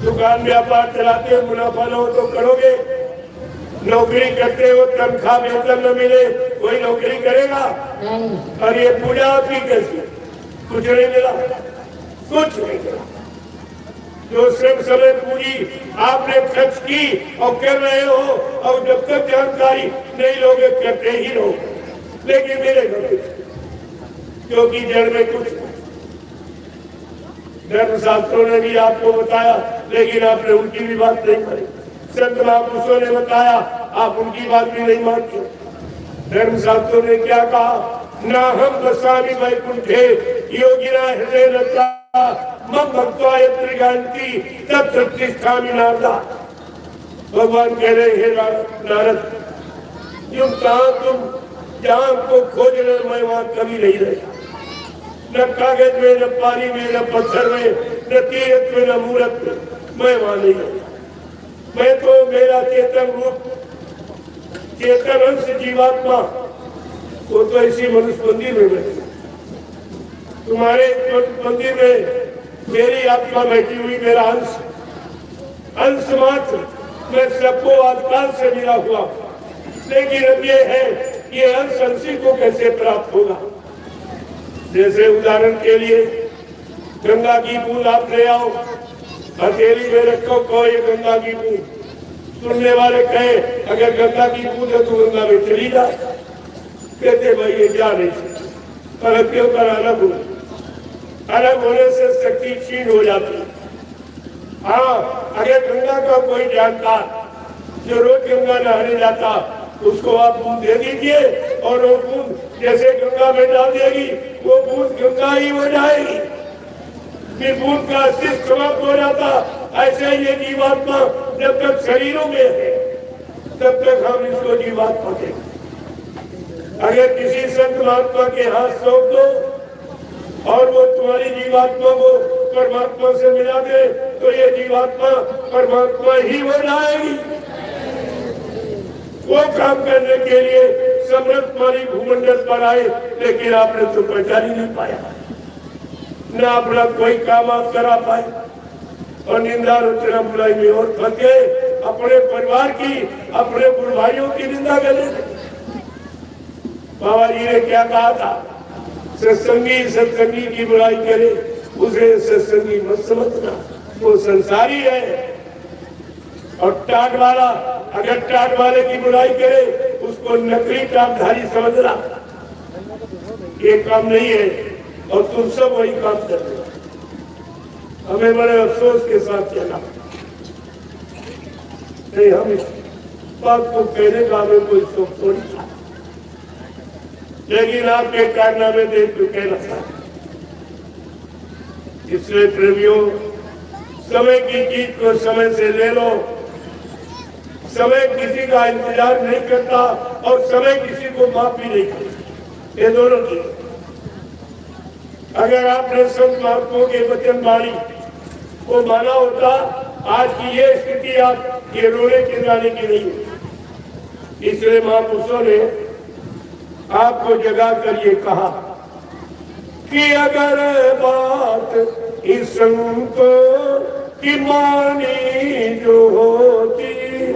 Speaker 4: दुकान व्यापार चलाते हो, मुनाफा न हो तो करोगे? नौकरी करते हो, तनख्वाह वेतन न मिले, कोई नौकरी करेगा? और ये पूजा आपकी कैसी? कुछ नहीं मिला, कुछ नहीं मिला। जो श्रम समय पूरी आपने खर्च की और कर रहे हो, और जब तक जानकारी नहीं लोगे करते ही रहोगे, लेकिन मिलेगा कुछ, क्योंकि जड़ में कुछ धर्मशास्त्रों ने भी आपको बताया, लेकिन आपने उनकी भी बात नहीं मानी। संत महापुरुषों ने बताया, आप उनकी बात भी नहीं मानते। धर्मशास्त्रों ने क्या कहा? ना हम बसामी वैकुंठे योगिना हृदय रचा मम भक्त्वा यत्र गायन्ति तत्र तिष्ठामि नारदा। भगवान कह रहे हैं नारद, तुम कहाँ, तुम जहाँ को खोज रहे, मैं वहाँ कभी नहीं रहता। न कागज में, न पानी में, न पत्थर में, न तीरथ में, न मूर्त में, मैं वहाँ नहीं रहता। मैं तो मेरा चेतन रूप, चेतन अंश जीवात्मा, वो तो इसी मनुष्य मंदिर में बैठे। तुम्हारे मंदिर में मेरी आत्मा बैठी हुई, मेरा अंश, अंश मात्र। मैं सबको आजकल से मिला हुआ, लेकिन अब ये है, ये अंश अंशी को कैसे प्राप्त होगा? जैसे उदाहरण के लिए गंगा की बूंद आप ले आओ, हथेली में रखो, कहो ये गंगा की बूंद। सुनने वाले कहे अगर गंगा की बूंद है तो गंगा में चली जाए। कहते भाई ये जा नहीं सकती, पर क्यों कर अलग हो, अलग होने से शक्ति क्षीण हो जाती है। हाँ, अगर गंगा का कोई जानकार जो रोज गंगा नहाने जाता, उसको आप बूंद दे दीजिए और वो बूंद जैसे गंगा में डाल देगी, वो बूंद गंगा ही हो जाएगी। निर्गुण का अस्तित्व समाप्त हो जाता। ऐसे ये जीवात्मा जब तक शरीरों में है तब तक हम इसको जीवात्मा देंगे। अगर किसी संत महात्मा के हाथ सौंप दो और वो तुम्हारी जीवात्मा को परमात्मा से मिला दे तो ये जीवात्मा परमात्मा ही हो जाएगी। वो काम करने के लिए समृद्ध तुम्हारी भूमंडल पर आए, लेकिन आपने तो पहचान ही नहीं पाया, न अपना कोई काम आप करा पाए और निंदा रचना बुराई में और फंस गए। अपने परिवार की, अपने गुरु भाइयों की निंदा कर लेते। बाबा जी ने क्या कहा था? सत्संगी की बुराई करे उसे सत्संगी मत समझना, वो संसारी है। और टाट वाला अगर टाट वाले की बुराई करे उसको नकली टाटधारी समझना, ये काम नहीं है और तुम सब वही काम कर रहे हो। हमें बड़े अफसोस के साथ कहना नहीं, हम इस बात को कहने का हमें कोई शौक थोड़ी था, लेकिन आपके कारनामे देख के कहना था। इसलिए प्रेमियों, समय की चीज को समय से ले लो। समय किसी का इंतजार नहीं करता और समय किसी को माफ भी नहीं करता, ये दोनों चीज। अगर आपने संत महात्माओं के वचन वाणी को माना होता, आज की ये स्थिति आप ये रोने चिल्लाने की नहीं होती। इसलिए महापुरुषों ने आपको जगा कर ये कहा कि अगर बात इस संतों की मानी जो होती,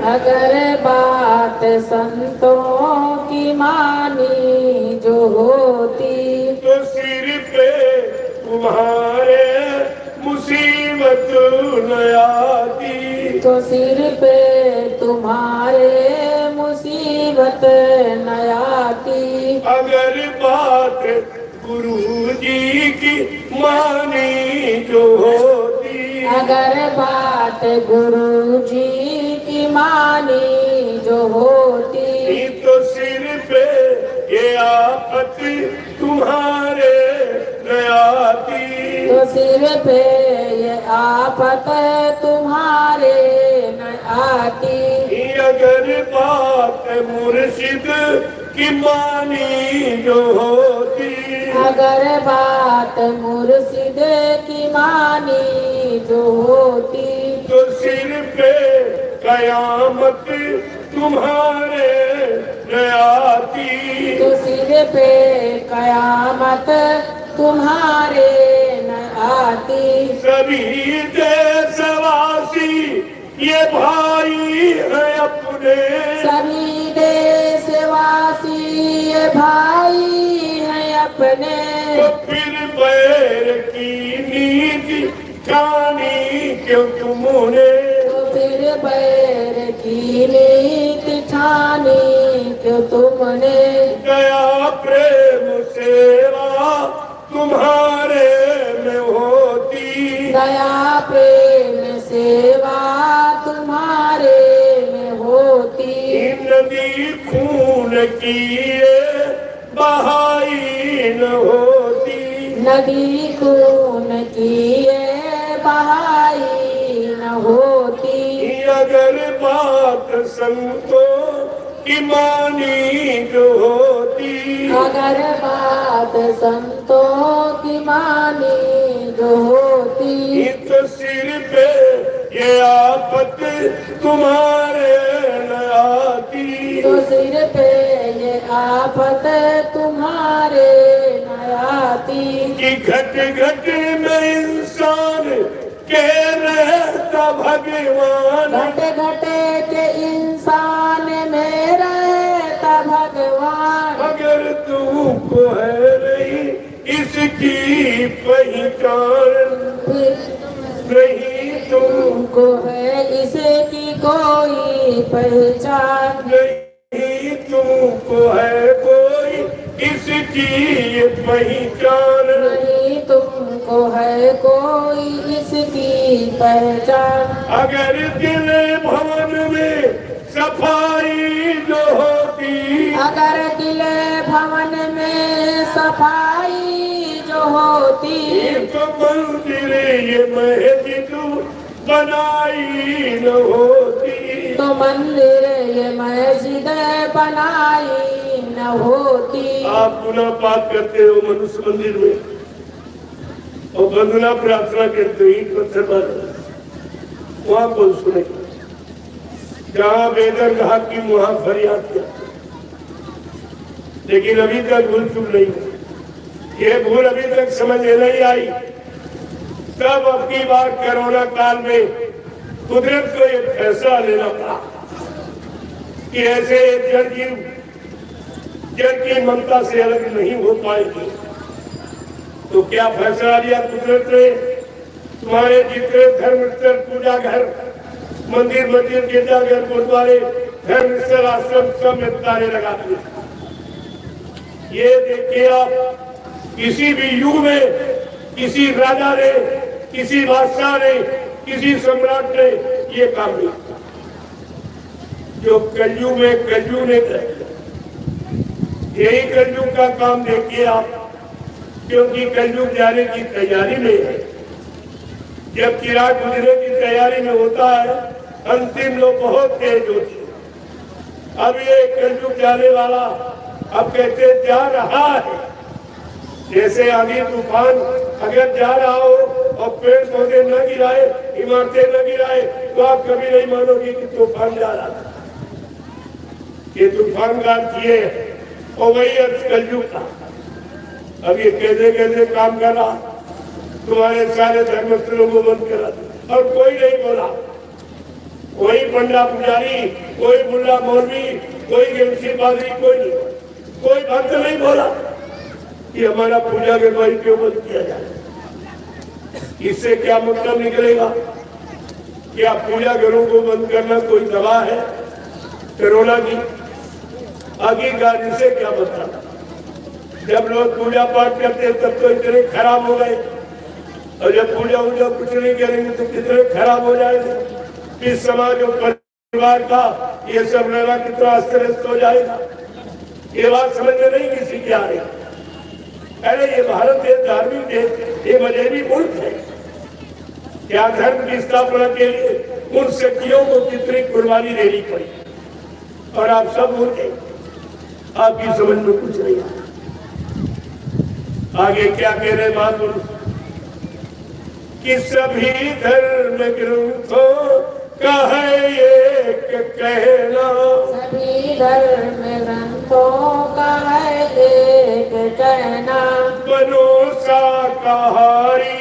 Speaker 5: अगर बात संतों की मानी जो होती,
Speaker 4: तो सिर पे तुम्हारे मुसीबत न आती,
Speaker 5: तो सिर पे तुम्हारे मुसीबत न आती।
Speaker 4: अगर बात गुरु जी की मानी जो होती,
Speaker 5: अगर बात गुरु जी की मानी जो होती,
Speaker 4: तो सिर पे ये आफत तुम्हारे न आती,
Speaker 5: तो सिर पे ये आफत तुम्हारे न आती।
Speaker 4: अगर बात मुर्शिद की मानी जो होती,
Speaker 5: अगर बात मुर्शिद की मानी जो होती,
Speaker 4: तो सिर पे कयामत तुम्हारे न आती,
Speaker 5: तो सिर पे कयामत तुम्हारे न आती।
Speaker 4: सभी देशवासी ये भाई है अपने,
Speaker 5: सभी देशवासी ये भाई हैं अपने,
Speaker 4: तो फिर बैर की नीति ठानी क्यों तुमने,
Speaker 5: तो फिर बैर की नीति ठानी क्यों तुमने।
Speaker 4: गया प्रेम सेवा तुम्हारे में होती,
Speaker 5: दया प्रेम सेवा तुम्हारे में होती।
Speaker 4: नदी खून की ये बहाई न होती,
Speaker 5: नदी खून की ये बहाई न होती।
Speaker 4: अगर बात संतों की मानी जो होती,
Speaker 5: अगर बात संतों की मानी जो होती,
Speaker 4: तो सिर पे ये आफत तुम्हारे न आती,
Speaker 5: तो सिर पे ये आफत तुम्हारे न आती।
Speaker 4: कि घट घट में इंसान के रहता भगवान,
Speaker 5: घट घट के इंसान में रहता भगवान,
Speaker 4: अगर तुमको है नहीं इसकी पहचान, नहीं
Speaker 5: तुमको है इसकी कोई पहचान,
Speaker 4: नहीं तुमको है कोई इसकी ये पहचान,
Speaker 5: नहीं तुमको है कोई इसकी पहचान।
Speaker 4: अगर दिल भवन में सफाई जो होती,
Speaker 5: अगर दिल भवन में सफाई जो होती।
Speaker 4: तो मंदिर ये मस्जिद बनाई न होती।
Speaker 5: तो मंदिर ये मस्जिद बनाई न होती।
Speaker 4: आप गुना पाप करते हो मनुष्य मंदिर में और वंदना प्रार्थना करते हो ईट पत्थर पर, वहां कौन सुने? जहां बेदर कहा कि वहां फरियाद किया, लेकिन अभी तक भूल चूक नहीं हुई। ये भूल अभी तक समझ में नहीं आई। तब अब की बार कोरोना काल में कुदरत को एक फैसला लेना पड़ा कि ऐसे जड़ जीव जड़ की ममता से अलग नहीं हो पाएगी। तो क्या फैसला लिया कुदरत ने? तुम्हारे जितने धर्मस्थल, पूजा घर, मंदिर मंदिर, गिरजाघर, गुरुद्वारे, धर्मस्थल, आश्रम सब में ताले लगा दिए। ये देखिए आप, किसी भी युग में किसी राजा ने, किसी बादशाह ने, किसी सम्राट ने ये काम नहीं किया जो कलयुग में कलयुग ने किया। यही कलयुग का काम देखिए आप, क्योंकि कलयुग जाने की तैयारी में है। जब चिराग गुजरने की तैयारी में होता है, अंतिम लोग बहुत तेज होते हैं। अब ये कलयुग जाने वाला अब कहते जा रहा है। जैसे आंधी तूफान अगर जा रहा हो और पेड़ पौधे न गिराए, इमारतें न गिराए, तो आप कभी नहीं मानोगे कि तूफान जा रहा था। ये तूफान का अर्थ ये है, और वही अर्थ कलयुग का। अब ये कैसे कैसे काम कर रहा, तुम्हारे सारे धर्मस्थलों को बंद करा दिया और कोई नहीं बोला। कोई पंडा पुजारी, कोई मुल्ला मौलवी, कोई गेमसी पादरी, कोई नहीं, कोई भक्त नहीं बोला कि हमारा पूजा के भाई क्यों बंद किया जाए। इससे क्या मतलब निकलेगा? क्या पूजा घरों को बंद करना कोई दवा है कोरोना की? आखिरकार इससे क्या मतलब? जब लोग पूजा पाठ करते तब तो इतने खराब हो गए, और जब पूजा वूजा कुछ नहीं करेंगे तो कितने खराब हो जाएंगे। इस समाज और परिवार का ये सब रहना कितना अस्त व्यस्त हो जाएगा। ये बात समझ में नहीं किसी की आ रही। अरे ये भारत देश धार्मिक देश, ये मजहबी मुल्क है। क्या धर्म की स्थापना के लिए उन शक्तियों को कितनी कुर्बानी देनी पड़ी, और आप सब भूल गए। आपकी समझ में कुछ नहीं आया। आगे क्या कह रहे महापुरुष कि सभी धर्म ग्रंथों का है एक कहना।
Speaker 5: सभी धर्म ग्रंथों का है एक कहना।
Speaker 4: बनो शाकाहारी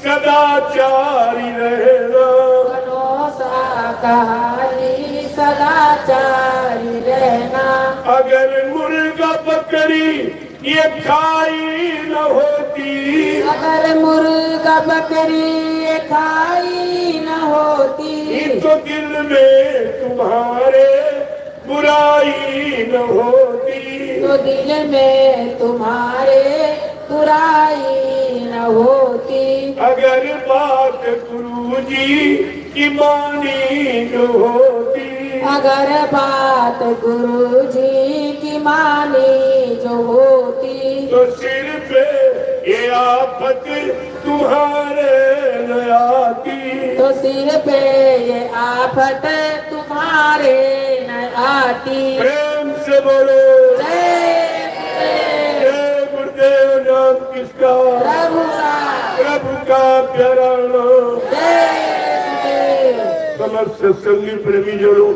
Speaker 4: सदाचारी रहना।
Speaker 5: बनो शाकाहारी सदाचारी रहना।
Speaker 4: अगर मुर्गा बकरी ये खाई न होती,
Speaker 5: अगर मुर्गा बकरी ये खाई न होती,
Speaker 4: तो दिल में तुम्हारे बुराई न होती।
Speaker 5: तो दिल में तुम्हारे बुराई न होती।
Speaker 4: अगर बात गुरुजी की मानी न होती,
Speaker 5: अगर बात गुरुजी की मानी जो होती,
Speaker 4: तो सिर पे ये आफत तुम्हारे न आती।
Speaker 5: तो सिर पे ये आफत तुम्हारे न आती।
Speaker 4: प्रेम से बोलो
Speaker 5: जय
Speaker 4: जय गुरुदेव। नाम किसका?
Speaker 5: प्रभु का।
Speaker 4: प्रभु का प्यारा नाम।
Speaker 5: जय
Speaker 4: समस्त संगी प्रेमी जनों,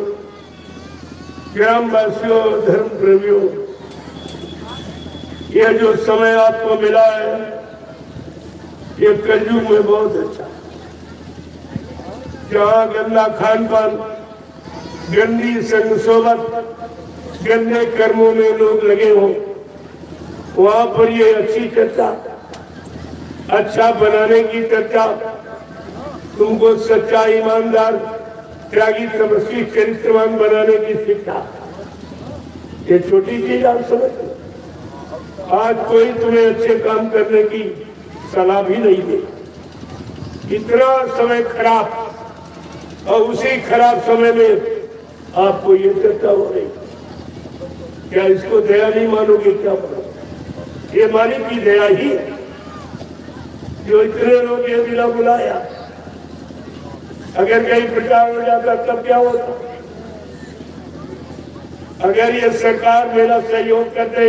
Speaker 4: ग्रामवासियों, धर्म प्रेमियों, यह जो समय आपको मिला है ये कलयुग में बहुत अच्छा। जहाँ गंदा खान पान, गंदी संग सोबत, गंदे कर्मों में लोग लगे हों, वहां पर ये अच्छी चर्चा, अच्छा बनाने की चर्चा, तुमको सच्चा, ईमानदार, त्यागी, तपस्वी, चरित्रवान बनाने की शिक्षा, ये छोटी चीज आप समझते। आज कोई तुम्हें अच्छे काम करने की सलाह भी नहीं दे। इतना समय खराब, और उसी खराब समय में आपको ये चर्चा हो रही। क्या इसको दया नहीं मानोगे? क्या मानोगे? ये मालिक की दया ही है। जो इतने लोग ये बिना बुलाया, अगर कहीं प्रचार हो जाता तब क्या होता? अगर ये सरकार मेरा सहयोग कर दे,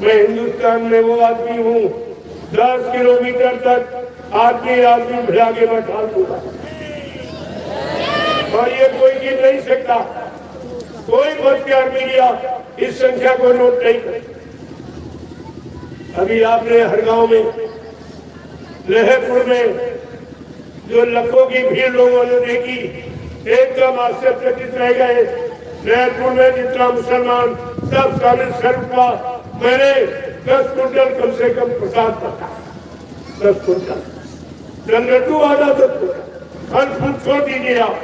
Speaker 4: मैं हिंदुस्तान में वो आदमी हूँ 10 किलोमीटर तक आदमी भिड़ा के मैं ढाल दूंगा और ये कोई गिन नहीं सकता। कोई बख्तियार मीडिया इस संख्या को नोट नहीं करे। अभी आपने हर गांव में, लहरपुर में जो लाखों की भीड़ लोगों ने देखी, एकदम आश्चर्यचकित रह गए। लहरपुर में जितना मुसलमान सब शामिल हुआ, मैंने 10 कुंटल कम से कम प्रसाद पका, 10 कुंटल लड्डू आधा 10 कुंटल फल फूल छोड़ दीजिए आप,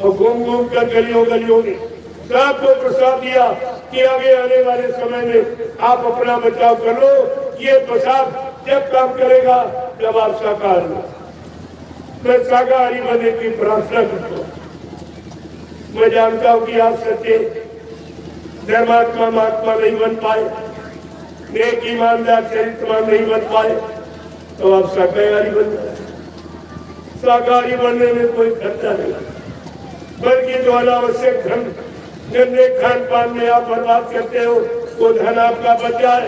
Speaker 4: और घूम घूम कर गलियों गलियों में सबको प्रसाद दिया कि आगे आने वाले समय में आप अपना बचाव कर लो। ये प्रसाद जब काम करेगा जब आप शाकाहारी हो। मैं शाकाहारी बनने की प्रार्थना करता हूँ। मैं जानता हूँ कि आप सच्चे धर्मात्मा महात्मा नहीं बन पाए, नेक ईमानदार चरित्रवान नहीं बन पाए, तो आप शाकाहारी बन जाए। शाकाहारी बनने में कोई खर्चा नहीं, बल्कि जो अनावश्यक धन गंदे खान पान में आप बर्बाद करते हो, वो धन आपका बच जाए,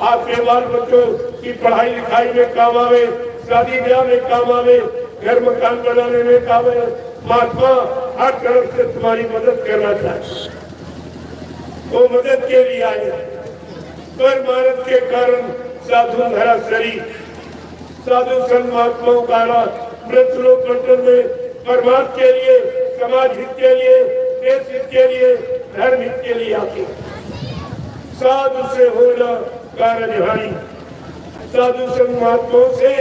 Speaker 4: आपके बाल बच्चों की पढ़ाई लिखाई में काम आवे, शादी ब्याह में काम आवे, घर मकान बनाने में काम आवे। महात्मा हर तरफ से तुम्हारी मदद करना चाहे, वो मदद के लिए आए। पर मानव के कारण साधु धरा शरीर, साधु संत महात्माओं का मृत लोक मंडल में परमात्मा के लिए, समाज हित के लिए, देश हित के लिए, धर्म हित के लिए आते। साधु से होना कार्य हानि, साधु संत महात्माओं से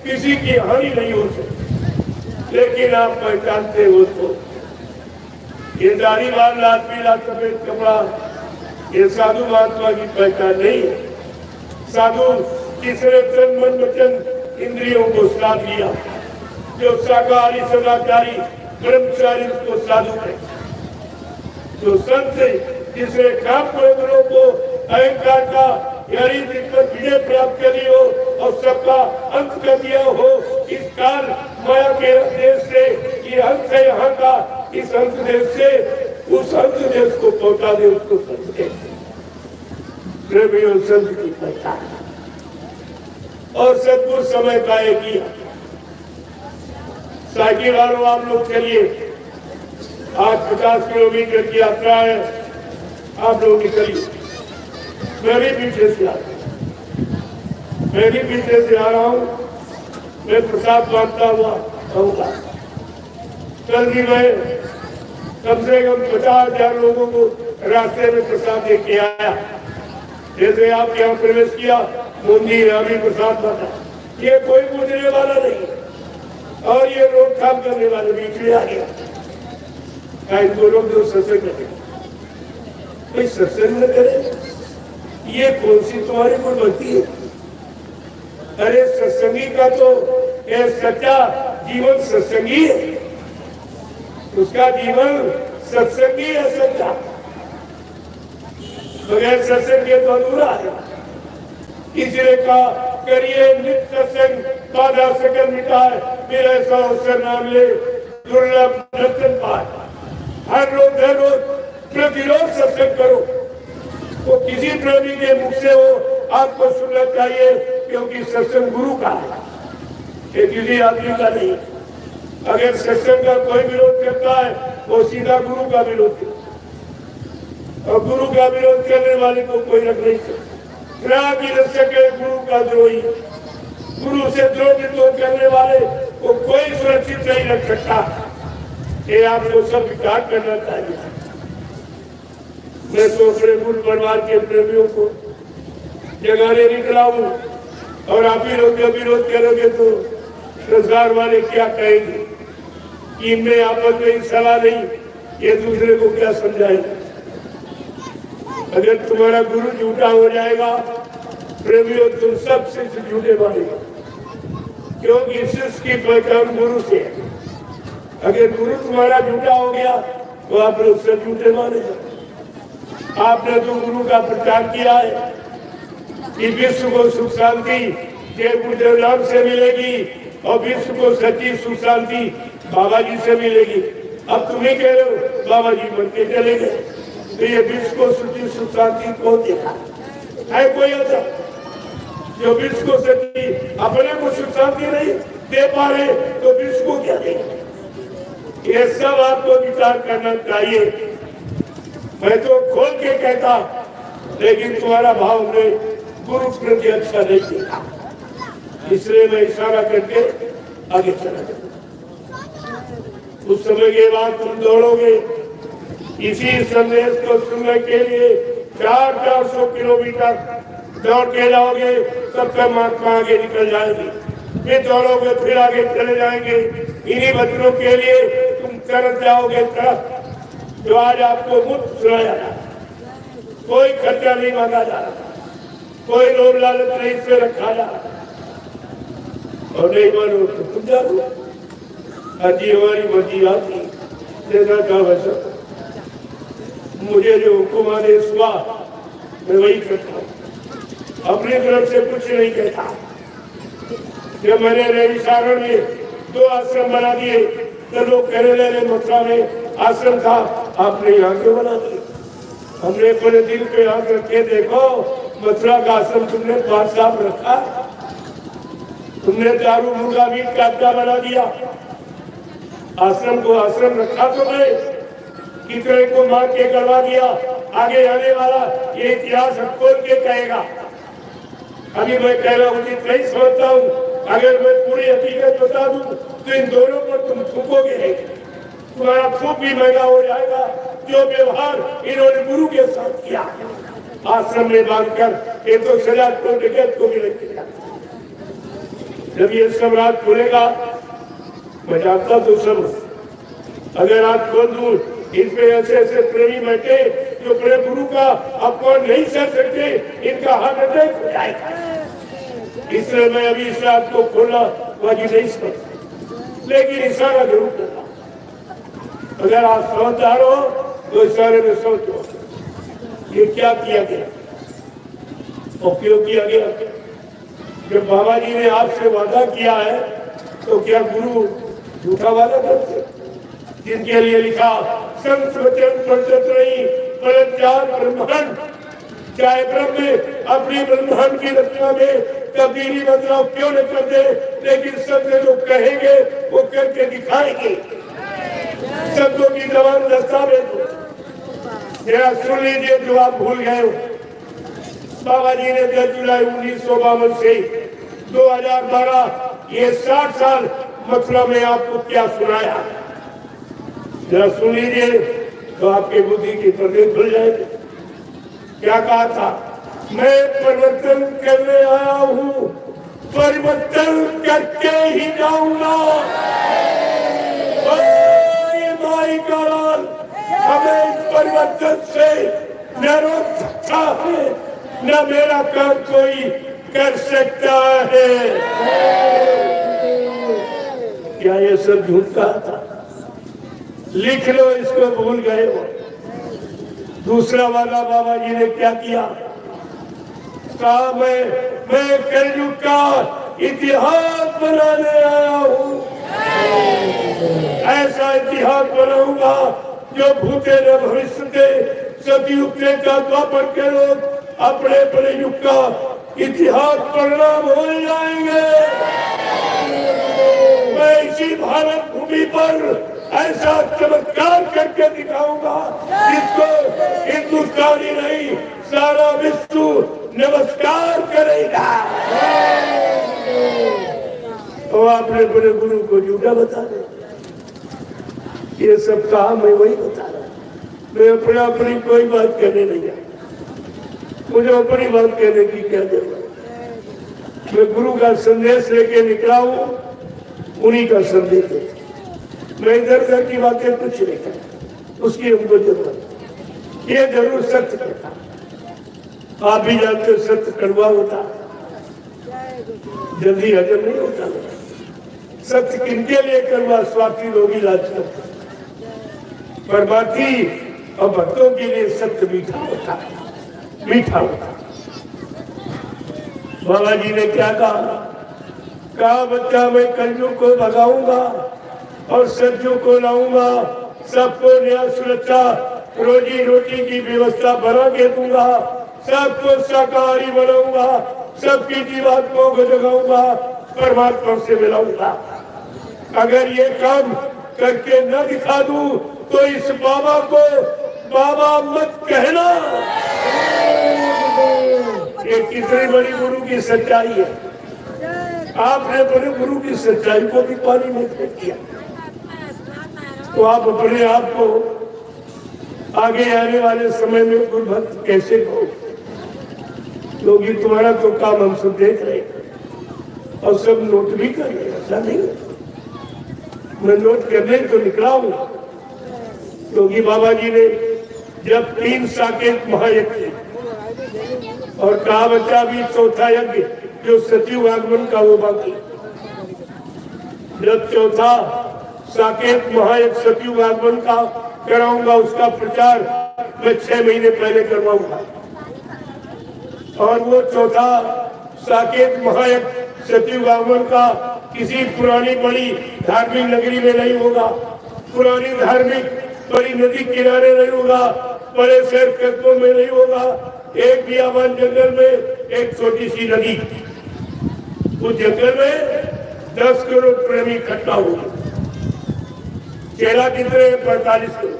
Speaker 4: किसी की हानि नहीं हो सकती। लेकिन आप पहचानते हो तो ये दाढ़ी वाल लाल पीला सफेद कपड़ा, ये साधु महात्मा की पहचान नहीं है। साधु तीसरे तन मन वचन इंद्रियों को साध दिया। जो शाकाहारी सदाचारी ब्रह्मचारी उसको साधु है। जो संत जिसने काम क्रोधों को अहंकार का यानी विजय प्राप्त करी हो और सबका अंत कर दिया हो, इस काल माया के देश से ये अंत है यहाँ का, इस अंत देश से उस अंत देश को पहुंचा दे, उसको संत कहते हैं। संत की पहचान और सदगुरु समय का एक ही साइकिल वालों आप लोग चलिए, आज 50 किलोमीटर की यात्रा है, आप लोग निकलिए। मैं भी पीछे से आ रहा हूँ, मैं प्रसाद बांटता हुआ कहूँगा। कल भी मैं कम से कम 50,000 लोगों को रास्ते में प्रसाद दे के आया। जैसे आप यहाँ प्रवेश किया, मुंदी रामी प्रसाद बांटा, ये कोई पूछने वाला नहीं और ये रोकथाम करने वाले बीच में आ गया। इनको लोग जो सत्संग करें, कोई सत्संग न करे, ये कौन सी तुम्हारी गुणवत्ती है? अरे सत्संगी का तो ये सच्चा जीवन सत्संगी है, उसका जीवन सत्संगी है सच्चा। बगैर सत्संग के तो अधूरा है। इसलिए कहा करिए नित्य सत्संग, बाधा सकल मिटाए, मेरा ऐसा अवसर नाम ले, दुर्लभ रतन पाए। हर रोज प्रतिरोध सत्संग करो, वो किसी प्रेमी के मुख से हो आपको सुनना चाहिए, क्योंकि सत्संग गुरु का है, ये किसी आदमी का नहीं। अगर सत्संग का कोई विरोध करता है वो सीधा गुरु का विरोध करता, और गुरु का विरोध करने वाले को कोई रख नहीं सकता। सके गुरु का द्रोही, गुरु से द्रोह करने वाले को कोई सुरक्षित नहीं रख सकता। ये आपको सब विचार करना चाहिए। मैं तो अपने मूल परिवार के प्रेमियों को जगाने निकला हूँ, और आप ही लोग जब विरोध करोगे तो संसार वाले क्या कहेंगे कि इनमें आपस में सलाह नहीं, ये दूसरे को क्या समझाएंगे। अगर तुम्हारा गुरु झूठा हो जाएगा प्रेमियों, तुम सब शिष्य झूठे मानेगा, क्योंकि शिष्य की पहचान गुरु से है। अगर गुरु तुम्हारा झूठा हो गया तो आप लोग सब झूठे मानेगा। आपने तो गुरु का प्रचार किया है कि विश्व को सुख शांति ये गुरुदेव राम से मिलेगी और विश्व को सच्ची सुख शांति बाबा जी से मिलेगी। अब तुम ही कह रहे हो बाबा जी बन के चले गए, तो ये विश्व को सच्ची सुख शांति कौन देगा? है कोई ऐसा जो विश्व को सच्ची अपने को सुख शांति नहीं दे पा रहे तो विश्व को क्या देगा? ये सब आपको विचार करना चाहिए। मैं तो खोल के कहता, लेकिन तुम्हारा भाव हमने गुरु प्रति अच्छा नहीं किया, इसलिए मैं इशारा करके आगे चला गया। उस समय के बाद तुम दौड़ोगे इसी संदेश को सुनने के लिए 400 किलोमीटर दौड़ के जाओगे, तब तक महात्मा आगे निकल जाएंगे। फिर दौड़ोगे, फिर आगे चले जाएंगे। इन्हीं बच्चों के लिए तुम तरस जाओगे, तरस जो आज आपको मुफ्त सुनाया जा रहा, कोई खर्चा नहीं मांगा जा रहा, कोई लोभ लालच नहीं से रखा जा रहा। और नहीं मानो तो तुम जाओ, अजी हमारी मर्जी आती जैसा था वैसा। मुझे जो हुक्म आदेश हुआ मैं वही करता हूँ, अपनी तरफ से कुछ नहीं कहता। जब मैंने रेवी सागर में 2 आश्रम बना दिए तो लोग कहने लगे मथुरा में आश्रम था, आपने यहाँ क्यों बना दिए? हमने अपने दिल पे हाथ रखे, देखो मथुरा का आश्रम तुमने 5 साल रखा, तुमने दारू मुर्गा मीट का अड्डा बना दिया। आश्रम को आश्रम रखा तुमने, कितने को मार के गड़वा दिया। आगे आने वाला ये इतिहास खोल के कहेगा। अभी मैं कह रहा उचित नहीं समझता हूँ, अगर मैं पूरी हकीकत बता दूं तो इन दोनों पर तुम थूकोगे, तुम्हारा थूक भी महंगा हो जाएगा। जो व्यवहार इन्होंने गुरु के साथ किया आश्रम में बांधकर, ये तो सजा को जगत को मिलेगी। जब ये सब रात खुलेगा, मैं जानता तो सब, अगर रात खोल दूं इन पे ऐसे ऐसे प्रेमी बैठे जो अपने गुरु का अपमान नहीं कर सकते, इनका हार्ट अटैक हो जाएगा। इसलिए मैं अभी इस रात को खोलना वाजी नहीं समझता, लेकिन इशारा जरूर करना। अगर आप समझदार हो तो इशारे में सोचो ये क्या किया गया और क्यों किया गया। जब बाबा जी ने आपसे वादा किया है तो क्या गुरु झूठा वादा करते? जिनके लिए लिखा संत वचन पंडित नहीं परचार ब्रह्मांड, चाहे ब्रह्म अपनी ब्रह्मांड की रचना में तब्दीली बदलाव क्यों न कर दे, लेकिन सबसे जो कहेंगे वो करके दिखाएंगे। शब्दों की जबान दस्तावेज जरा सुन लीजिए जो आप भूल गए हो। बाबा जी ने 10 जुलाई 1952 से 2012 ये 60 साल मथुरा में आपको क्या सुनाया, जरा सुन लीजिए तो आपके बुद्धि की पर्दे खुल जाएंगे। क्या कहा था? मैं परिवर्तन करने आया हूँ, परिवर्तन करके ही जाऊंगा। ये माई का लाल हमें इस परिवर्तन से न रोक सकता है, न मेरा काम कोई कर सकता है। क्या ये सब झूठ कहा था? लिख लो, इसको भूल गए हो। दूसरा वाला बाबा जी ने क्या किया? कहा मैं कलयुग का इतिहास बनाने आया हूँ, ऐसा इतिहास बनाऊंगा जो भूते न भविष्य के सतयुग के का द्वापर के लोग अपने अपने युग का इतिहास पढ़ना भूल जाएंगे। मैं इसी भारत भूमि पर ऐसा चमत्कार करके दिखाऊंगा जिसको हिंदुस्तानी नहीं सारा विश्व नमस्कार करेगा। तो आपने अपने गुरु को झूठा बता दे, ये सब कहा मैं वही बता रहा। मैं अपनी कोई बात कहने नहीं आया, मुझे अपनी बात कहने की क्या जरूरत। मैं गुरु का संदेश लेके निकला हूँ, उन्हीं का संदेश है। मैं इधर उधर की बातें कुछ नहीं करता, उसकी हमको जरूरत। ये जरूर सत्य कहता, आप भी जानते हो सत्य कड़वा होता, जल्दी हजम नहीं होता। सत्य किनके लिए कड़वा? स्वार्थी लोग इलाज करते, परमार्थी और भक्तों के लिए सत्य मीठा होता है, मीठा होता। बाबा जी ने क्या कहा? कहा बच्चा मैं कलयुग को भगाऊंगा और सज्जों को लाऊंगा, सबको न्याय सुरक्षा रोजी रोटी की व्यवस्था बना के दूंगा, सबको शाकाहारी बनाऊंगा, सबकी जीवात्माओं को जगाऊंगा, परमात्मा से मिलाऊंगा। अगर ये काम करके न दिखा दूं तो इस बाबा को बाबा मत कहना। ये कितनी बड़ी गुरु की सच्चाई है। आपने बड़े गुरु की सच्चाई को भी पानी में फेंक दिया, तो आप अपने आप को आगे आने वाले समय में गुरुभक्त कैसे कहो? क्योंकि तुम्हारा तो काम हम सब देख रहे हैं और सब नोट भी कर रहे हैं। ऐसा नहीं, मैं नोट करने तो निकला हूं, क्योंकि बाबा जी ने जब 3 साकेत महायज्ञ और कहा बच्चा भी चौथा यज्ञ जो सतयुग आगमन का वो बाकी, जब चौथा साकेत महायज्ञ सतयुग आगमन का कराऊंगा, उसका प्रचार मैं 6 महीने पहले करवाऊंगा। और वो चौथा साकेत महायज्ञ सतयुग आगमन का किसी पुरानी बड़ी धार्मिक नगरी में नहीं होगा, पुरानी धार्मिक बड़ी नदी किनारे नहीं होगा, बड़े शहर कस्बों में नहीं होगा, एक बियाबान जंगल में एक छोटी सी नदी, उस जंगल में 10 करोड़ प्रेमी इकट्ठा होंगे। चेला कितने 45 करोड़।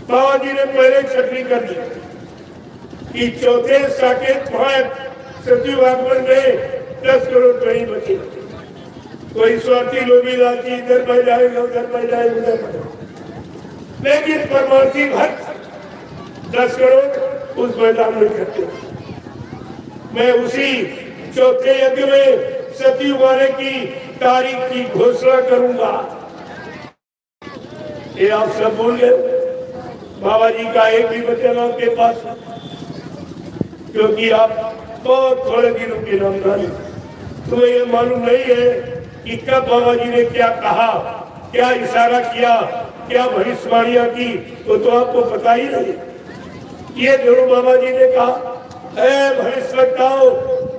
Speaker 4: बाबा जी ने पहले छटनी कर दी कि चौथे साकेत महायज्ञ सतयुग आगमन में 10 करोड़ प्रेमी बचे। कोई स्वार्थी लोभी लालची इधर बह जाएगा, उधर बह जाएगा, उधर बह जाएगा, लेकिन परमार्थी भक्त 10 करोड़ उस मैदान में करते। मैं उसी चौथे यज्ञ में सतयुग आने की तारीख की घोषणा करूंगा। ये आप सब भूल गए? बाबा जी का एक भी बच्चा ना आपके पास, क्योंकि आप बहुत थोड़े दिनों के नाम जाने। तुम्हें ये मालूम नहीं है कि कब बाबा जी ने क्या कहा, क्या इशारा किया, क्या भविष्यवाणियां की, वो तो आपको पता ही नहीं। ये जरूर बाबा जी ने कहा, ऐ भविष्यवक्ताओं,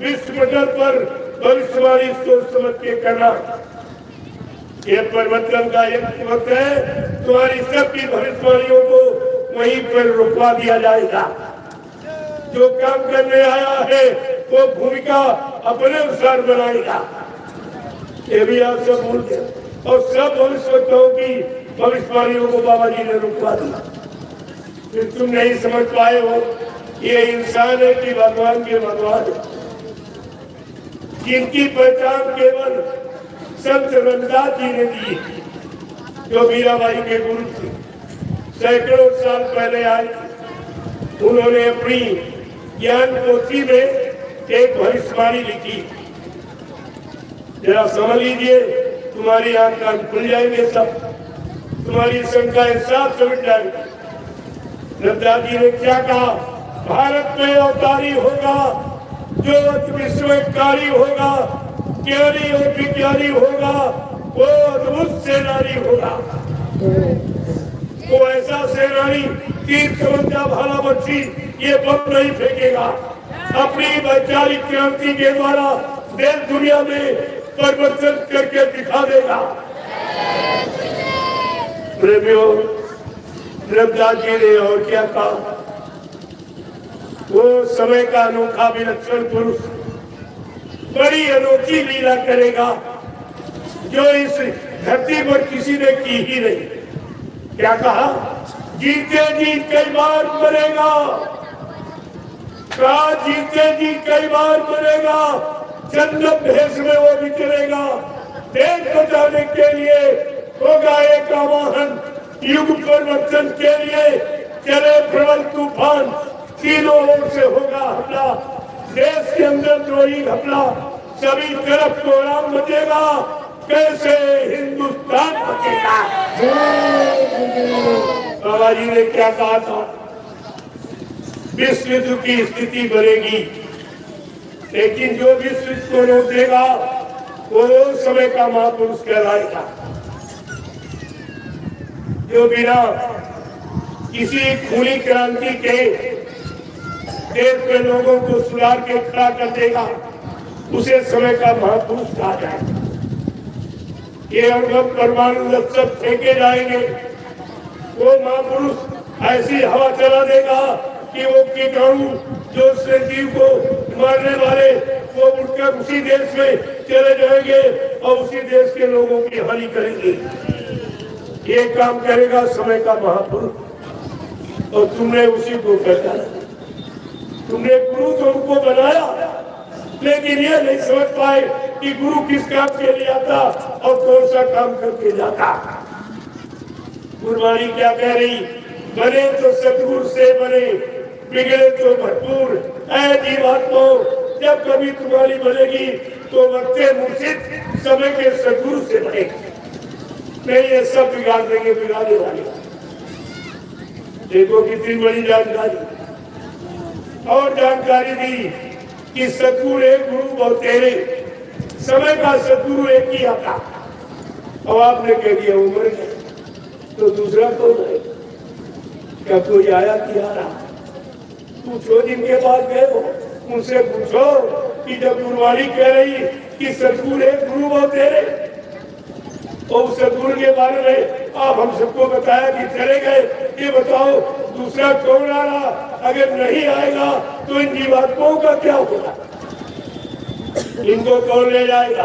Speaker 4: विश्व मंडल पर भविष्यवाणी सोच समझ के करना। ये परिवर्तन का एक वक्त है, तुम्हारी सबकी भविष्यवाणियों को वहीं पर रुकवा दिया जाएगा। जो काम करने आया है वो भूमिका अपने अनुसार बनाएगा। ये भी आप सब भूल गए, और सब भविष्यवक्ताओं की भविष्यवाणियों को बाबा जी ने रुकवा दिया। फिर तुम नहीं समझ पाए हो ये इंसान है कि भगवान के भगवान है, जिनकी पहचान केवल संत रविदास जी ने दी, जो मीराबाई के गुरु थे। सैकड़ों साल पहले आए थे, उन्होंने अपनी ज्ञान पोथी में एक भविष्यवाणी लिखी। जरा समझ लीजिए, तुम्हारी आंख कान खुल जाएंगे, सब तुम्हारी शंकाएं साफ समझ जाएंगे। रविदास जी ने क्या कहा? भारत में अवतारी होगा जो विश्वकारी होगा, ज्ञानी और विज्ञानी होगा, वो अद्भुत सेनानी होगा। वो ऐसा सेनानी तीर तमंचा भाला बच्ची ये बम नहीं फेंकेगा, अपनी वैचारिक क्रांति के द्वारा देश दुनिया में परिवर्तन करके दिखा देगा। प्रेमियों, रविदास जी ने और क्या कहा? वो समय का अनोखा विलक्षण पुरुष बड़ी अनोखी लीला करेगा जो इस धरती पर किसी ने की ही नहीं। क्या कहा? जीते जी कई बार मरेगा, कहा जीते जी कई बार मरेगा, जन्नत भेष में वो विचरेगा, देश बचाने के लिए होगा एक आवाहन, युग परिवर्तन के लिए चले प्रबल तूफान, तीनों ओर से होगा हमला, देश के अंदर द्रोही हमला, सभी तरफ कोहराम मचेगा, कैसे हिंदुस्तान बचेगा। बाबा जी ने क्या कहा था? विश्व युद्ध की स्थिति बनेगी, लेकिन जो विश्व युद्ध को रोक देगा वो समय का महापुरुष कहलाएगा। जो बिना किसी खूनी क्रांति के देश के लोगों को सुधार के खड़ा कर देगा उसे समय का महापुरुष कहा जाए। ये अनुभव परमाणु सब फेंके जाएंगे, वो महापुरुष ऐसी हवा चला देगा कि वो कीटाणु जो उसने जीव को मारने वाले वो उड़कर उसी देश में चले जाएंगे और उसी देश के लोगों की हानि करेंगे। ये काम करेगा समय का महापुरुष और तुमने उसी को पहचाना। तुमने गुरु तो उनको बनाया, लेकिन ये नहीं समझ पाए कि गुरु किस काम के लिए आता और कौन सा काम करके जाता। गुरुवाणी क्या कह रही, बने तो सतगुरु से बने, बिगड़े तो भरपूर। ऐ जीवात्मा, जब कभी तुम्हारी बनेगी तो वक्ते मुर्शिद समय के सतगुरु से बनेगी। नहीं ये सब बिगाड़ देंगे बिगाड़ने वाले। देखो कितनी बड़ी जानकारी और जानकारी दी कि सतगुरु एक, गुरु बहुत तेरे। समय का सतगुरु एक ही आता। अब आपने कह दिया उम्र है तो दूसरा कौन है? क्या कोई आया कि आ रहा? पूछो जिनके पास गए हो, उनसे पूछो कि जब गुरुवाणी कह रही कि सतगुरु एक, गुरु बहुत तेरे, और उस सतगुरु के बारे में आप हम सबको बताया कि चले गए, ये बताओ दूसरा कौन आ रहा? अगर नहीं आएगा तो इन जीवात्माओं का क्या होगा? इनको कौन ले जाएगा?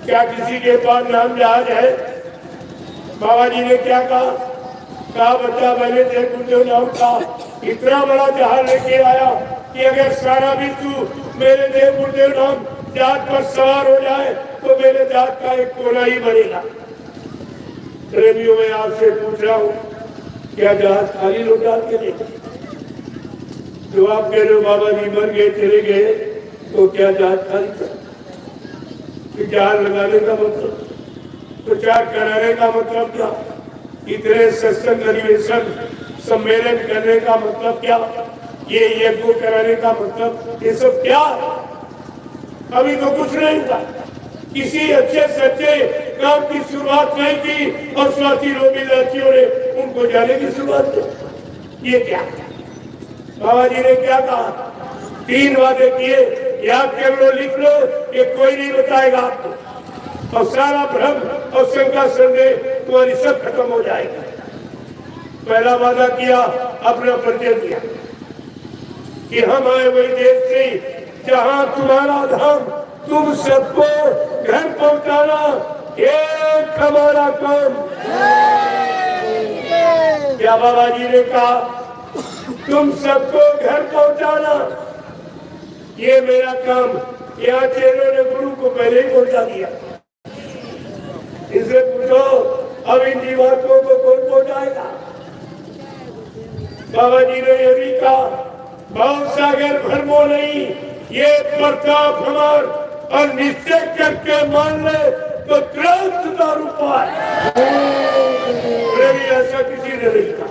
Speaker 4: क्या किसी के पास नाम जहाज है? बाबा जी ने क्या कहा बच्चा मैंने देव गुरुदेव नाम का इतना बड़ा जहाज लेके आया कि अगर सारा विश्व मेरे देव गुरुदेव नाम जहाज पर सवार हो जाए तो मेरे जहाज का एक कोना ही बनेगा। प्रेमियों में आपसे पूछ रहा हूँ, क्या जहाज खाली लौटा के देगा? जो आप कह रहे हो बाबा जी मर गए चले गए, तो क्या जहाज खाली था? जहाज लगाने का मतलब, प्रचार कराने का मतलब क्या? इतने सत्संग अधिवेशन सम्मेलन करने का मतलब क्या? ये यज्ञ कराने का मतलब, ये सब क्या? अभी तो कुछ नहीं हुआ। किसी अच्छे सच्चे काम की शुरुआत नहीं की और स्वाति रोमिलाचियों ने उनको जाने की शुरुआत की। ये क्या? बाबा जी ने क्या कहा? 3 वादे किए, याद कर लो, लिख लो, ये कोई नहीं बताएगा आपको। और सारा भ्रम और शंका संदेह तुम्हारी सब खत्म हो जाएगा। पहला वादा किया, अपना परिचय दिया कि हम आए वही देश से जहां तुम्हारा धाम, तुम सबको घर पहुंचाना एक हमारा काम। क्या बाबा जी ने कहा? तुम सबको घर पहुंचाना, ये मेरा काम। यहाँ चेलों ने गुरु को पहले ही पहुंचा दिया। इसे पूछो अब इन जीवात्माओं को कौन पहुंचाएगा? बाबा जी ने ये भी कहा, भाव सागर भरमो नहीं, ये प्रताप हमार और निश्चय करके मान ले तो तुरंत दारू पाए। ऐसा किसी ने नहीं कहा,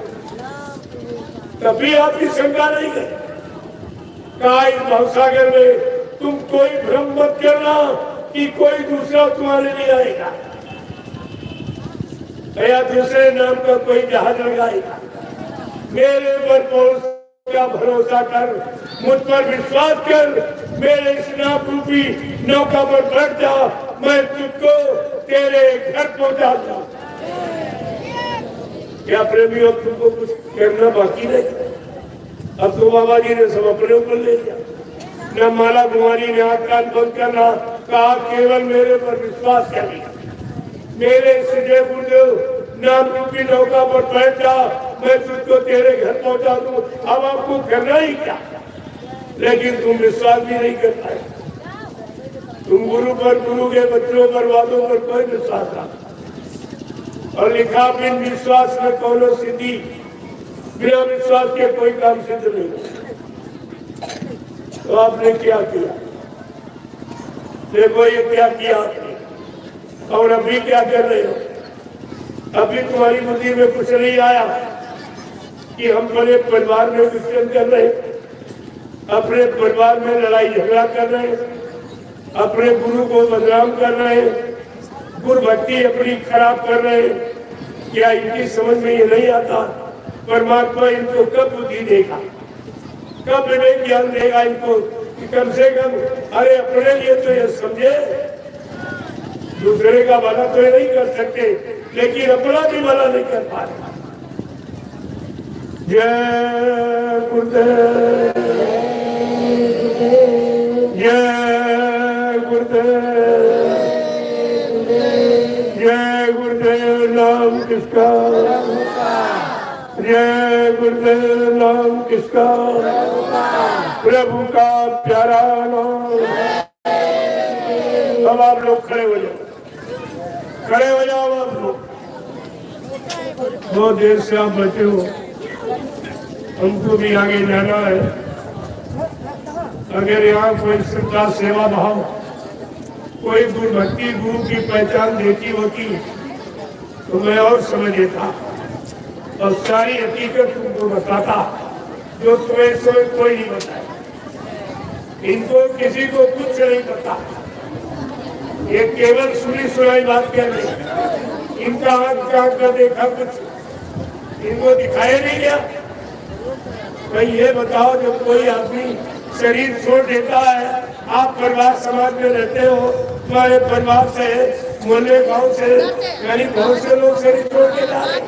Speaker 4: कभी आपकी शंका नहीं है। कहा इस भवसागर में तुम कोई भ्रम मत करना कि कोई दूसरा तुम्हारे लिए आएगा या दूसरे नाम का कोई जहाज लगाएगा। मेरे पर क्या भरोसा कर, मुझ पर विश्वास कर, मेरे इस नाम रूपी नौका पर बैठ जा, मैं तुझको तेरे घर पहुंचा दूं। क्या प्रेमियों, तुमको कुछ करना बाकी नहीं? अब तो बाबा जी ने सब अपने ऊपर ले लिया। न माला कुमारी ने हाथ कान बंद करना, कहा केवल मेरे पर विश्वास करिए, मेरे जय गुरुदेव नाम रूपी नौका पर बैठ जा, मैं तुझको तेरे घर पहुंचा दूं। अब आपको करना ही क्या? लेकिन तुम विश्वास भी नहीं कर पाए। तुम गुरु पर, गुरु के बच्चों पर, वादों पर कोई विश्वास नहीं। और लिखा बिन विश्वास में कौनो सिद्धि, बिना विश्वास के कोई काम सिद्ध नहीं। तो आपने क्या किया? देखो ये क्या किया आपने, और अभी क्या कर रहे हो? अभी तुम्हारी बुद्धि में कुछ नहीं आया कि हम बड़े परिवार में विचलन कर रहे हैं, अपने परिवार में लड़ाई झगड़ा कर रहे हैं, अपने गुरु को बदनाम कर रहे हैं, गुरु भक्ति अपनी खराब कर रहे हैं। क्या इनकी समझ में ये नहीं आता? परमात्मा इनको कब बुद्धि देगा, कब विवेक ज्ञान देगा इनको कि कम से कम अरे अपने लिए तो ये समझे, दूसरे का भला तो ये नहीं कर सकते, लेकिन अपना भी भला नहीं कर पा रहे। जय गुरुदेव, जय गुरुदेव, जय गुरुदेव नाम किसका, जय गुरुदेव नाम किसका, प्रभु का प्यारा नाम। अब आप लोग खड़े हो जाओ, खड़े हो जाओ आप लोग। बहुत देर से आप बैठे हो, हमको भी आगे जाना है। अगर यहाँ कोई श्रद्धा सेवा भाव, कोई गुरु भक्ति गुरु की पहचान देती होती तो मैं और समझ लेता और सारी हकीकत तुमको बताता, जो तुम्हें स्वयं कोई नहीं बताए। इनको किसी को कुछ नहीं पता, ये केवल सुनी सुनाई बात कह रहे। इनका आंख का देखा कुछ, इनको दिखाया नहीं गया। भाई ये बताओ, जब कोई आदमी शरीर छोड़ देता है, आप परिवार समाज में रहते हो, तुम्हारे परिवार से, मोहल्ले गांव से, यानी बहुत से लोग शरीर छोड़ के जा रहे हैं।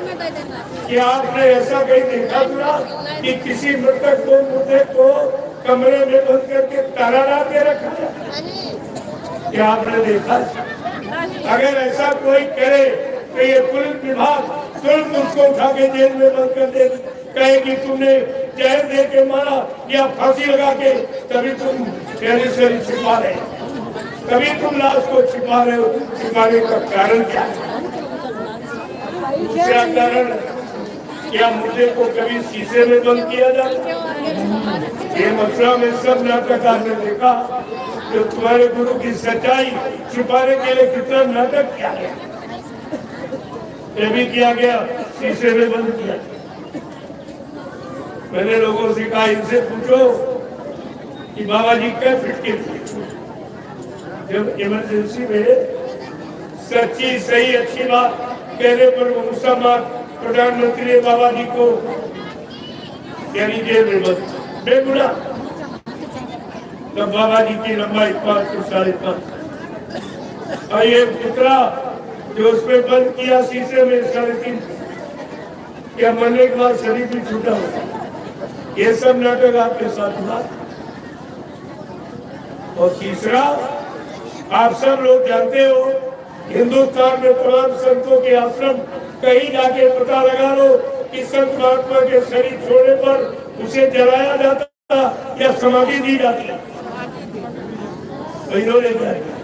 Speaker 4: क्या आपने ऐसा कहीं देखा सुना कि किसी मृतक को, मुर्दे को कमरे में बंद करके ताला डाल के रखा है? क्या आपने देखा? अगर ऐसा कोई करे तो ये पुलिस विभाग तुरंत उसको उठा के जेल में बंद कर देगी, कहेगी तुमने जहर दे के मारा या फांसी लगा के, तभी तुम शरीर छिपा रहे हो, तभी तुम लाश को छिपा रहे हो। छिपाने का कारण क्या है? दूसरा कारण, क्या मुर्दे को कभी शीशे में बंद किया जाता? ये मथुरा में सब नाटककार ने देखा, जो तुम्हारे गुरु की सच्चाई छुपाने के लिए कितना नाटक किया गया, ये भी किया गया, शीशे में बंद किया। मैंने लोगों से कहा, इनसे पूछो कि बाबा जी क्या फिटके थे जब इमरजेंसी में सच्ची सही अच्छी बात कहने पर वो गुस्सा मार प्रधानमंत्री ने बाबा जी को यानी जेल में बंद बेगुना। तब बाबा जी की लंबाई 5 फुट 5.5, और ये पुतला जो उसमें बंद किया शीशे में 3.5, क्या मरने के बाद शरीर भी छूटा होता? ये सब नाटक आपके साथ हुआ। और तीसरा, आप सब लोग जानते हो, हिंदुस्तान में तमाम संतों के आश्रम, कहीं जाके पता लगा लो कि संत महात्मा के शरीर छोड़ने पर उसे जलाया जाता या समाधि दी जाती है। तो इन्होंने क्या किया?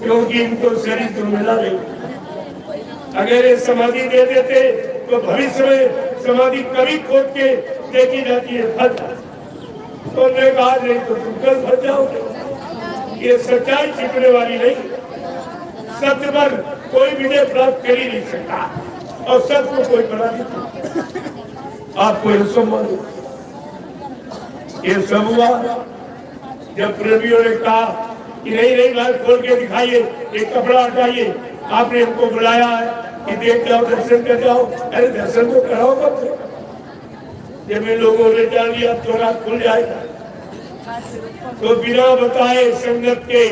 Speaker 4: क्योंकि इनको शरीर तो मिला नहीं। अगर ये समाधि दे देते तो भविष्य में समाधि कभी खोद के देखी जाती है फल, तो उन्होंने कहा नहीं तो तुम कल फंस जाओगे। ये सच्चाई छिपने वाली नहीं, सत्य पर कोई विजय प्राप्त कर ही नहीं सकता, और सत्य को कोई बना नहीं सकता। आपको ये सम्मान, ये सब हुआ जब प्रेमियों ने कहा कि नहीं नहीं भाई खोल के दिखाइए, एक कपड़ा हटाइए, आपने हमको बुलाया है कि देख जाओ, दर्शन कर जाओ। अरे दर्शन को कराओ मत। जब इन लोगों ने जान लिया तो रात खुल जाएगा, तो बिना बताए संगत के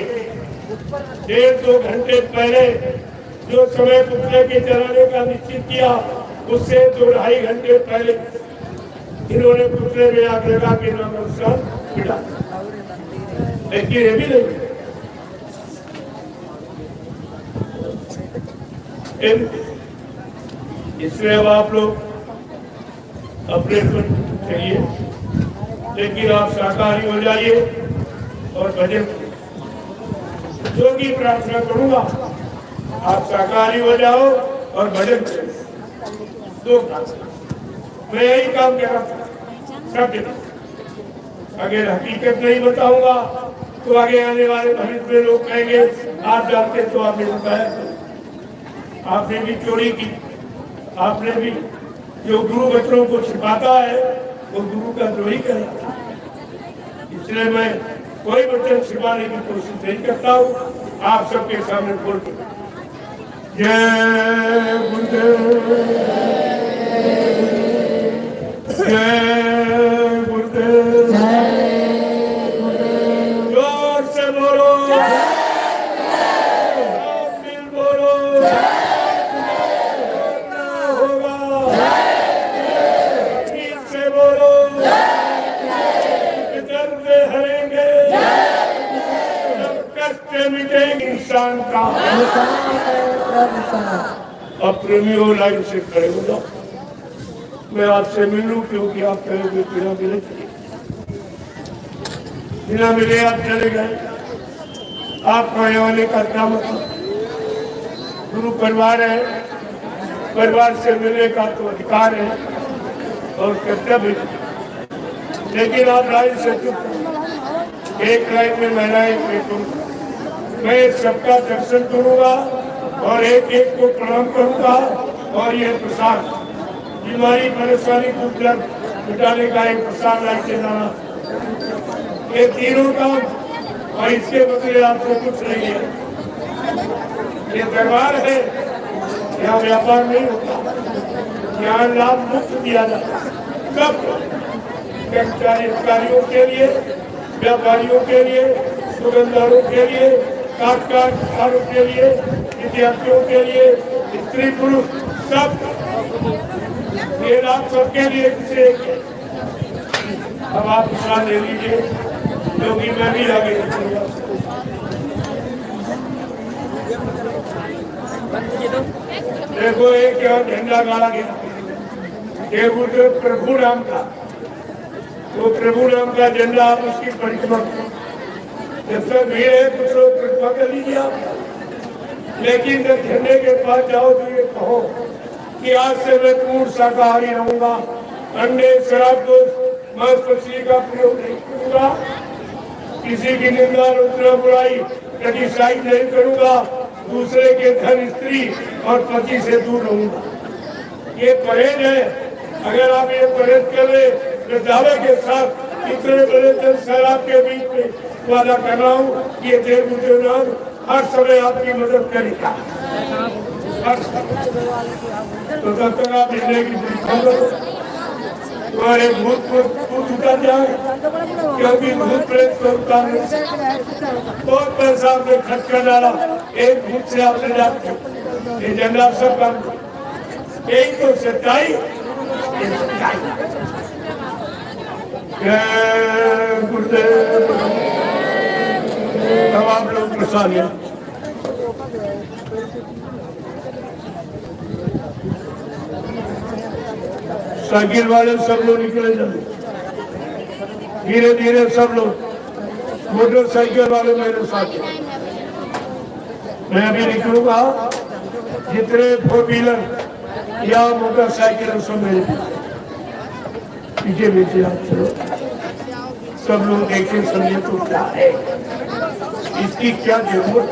Speaker 4: 1.5-2 घंटे पहले जो समय पुतले के जलाने का निश्चित किया, उससे 2-2.5 घंटे पहले इन्होंने पुतले में आग लगा के नाम अनुसार पिटा। लेकिन ये भी नहीं, इसलिए अब आप लोग अपने चाहिए, लेकिन आप शाकाहारी हो जाइए और भजन। जो की प्रार्थना करूंगा, आप शाकाहारी हो जाओ और भजन करें। 2 प्रार्थना मैं यही काम कर रहा था सब दिन। अगर हकीकत नहीं बताऊंगा तो आगे आने वाले भविष्य में लोग कहेंगे आप जानते तो आपने बताया, आपने भी चोरी की, आपने भी। जो गुरु बच्चों को छिपाता है वो गुरु का द्रोही कहलाता है। इसलिए मैं कोई वचन छिपाने की कोशिश नहीं करता हूँ, आप सबके सामने खोल के। जय गुरुदेव, जय गुरुदेव। राम का। अब प्रेमियों लाइन से खड़े हो जाओ, मैं आपसे मिलूं, क्योंकि आप कहोगे बिना मिले आप चले गए। आपको आने का काम गुरु परिवार है, परिवार से मिलने का तो अधिकार है और कर्तव्य, लेकिन आप लाइन से चुप, एक लाइन में महिलाएं मैं सबका दर्शन करूंगा और एक एक को प्रणाम करूंगा और ये प्रसाद बीमारी परेशानी को मिटाने का एक प्रसाद लाके जाना, ये तीनों काम, और इसके बदले आपको कुछ नहीं है। ये दरबार है, यहाँ व्यापार नहीं होता, यहाँ लाभ मुक्त दिया जाता सब कर्मचारी अधिकारियों के लिए, व्यापारियों के लिए, दुकानदारों के लिए, काटकारों के लिए, विद्यार्थियों के लिए, स्त्री पुरुष सब, ये लाभ सबके लिए किसे। अब आप विश्वास ले लीजिए, क्योंकि मैं भी आगे देखो एक यहाँ झंडा गाड़ा गया प्रभु राम का, वो प्रभु राम का झंडा आप उसकी परिक्रमा, जब तक भीड़ है कुछ लोग परिक्रमा कर लीजिए आप, लेकिन जब झंडे के पास जाओ तो ये कहो कि आज से मैं पूर्ण शाकाहारी रहूंगा, अंडे शराब को मांस मछली का प्रयोग नहीं करूंगा, किसी की निंदा रुद्रा बुराई क्रिटिसाइज नहीं करूंगा, दूसरे के धन स्त्री और पति से दूर रहूंगा। ये परहेज है। अगर आप ये परहेज कर ले तो दावे के साथ इतने बड़े जन शराब के बीच में वादा कर रहा हूँ कि ये देव मुझे हर समय आपकी मदद करेगा। तो तब तक आप जिंदगी तुम्हारे भूत उतर जाए, क्योंकि भूत प्रेत को उतारने बहुत पैसा आपने खर्च कर डाला, एक भूत से आपने जाते ये झंडा सब काम, यही तो सच्चाई। गुरुदेव अब आप लोग प्रसाद लें। साइकिल वाले सब लोग निकले जल्दी, धीरे धीरे सब लोग, मोटरसाइकिल वाले मेरे साथ, मैं अभी निकलूंगा, जितने फोर व्हीलर या मोटरसाइकिल सब मेरे पीछे पीछे आप चलो, सब लोग देखें समझे तो क्या है, इसकी क्या जरूरत।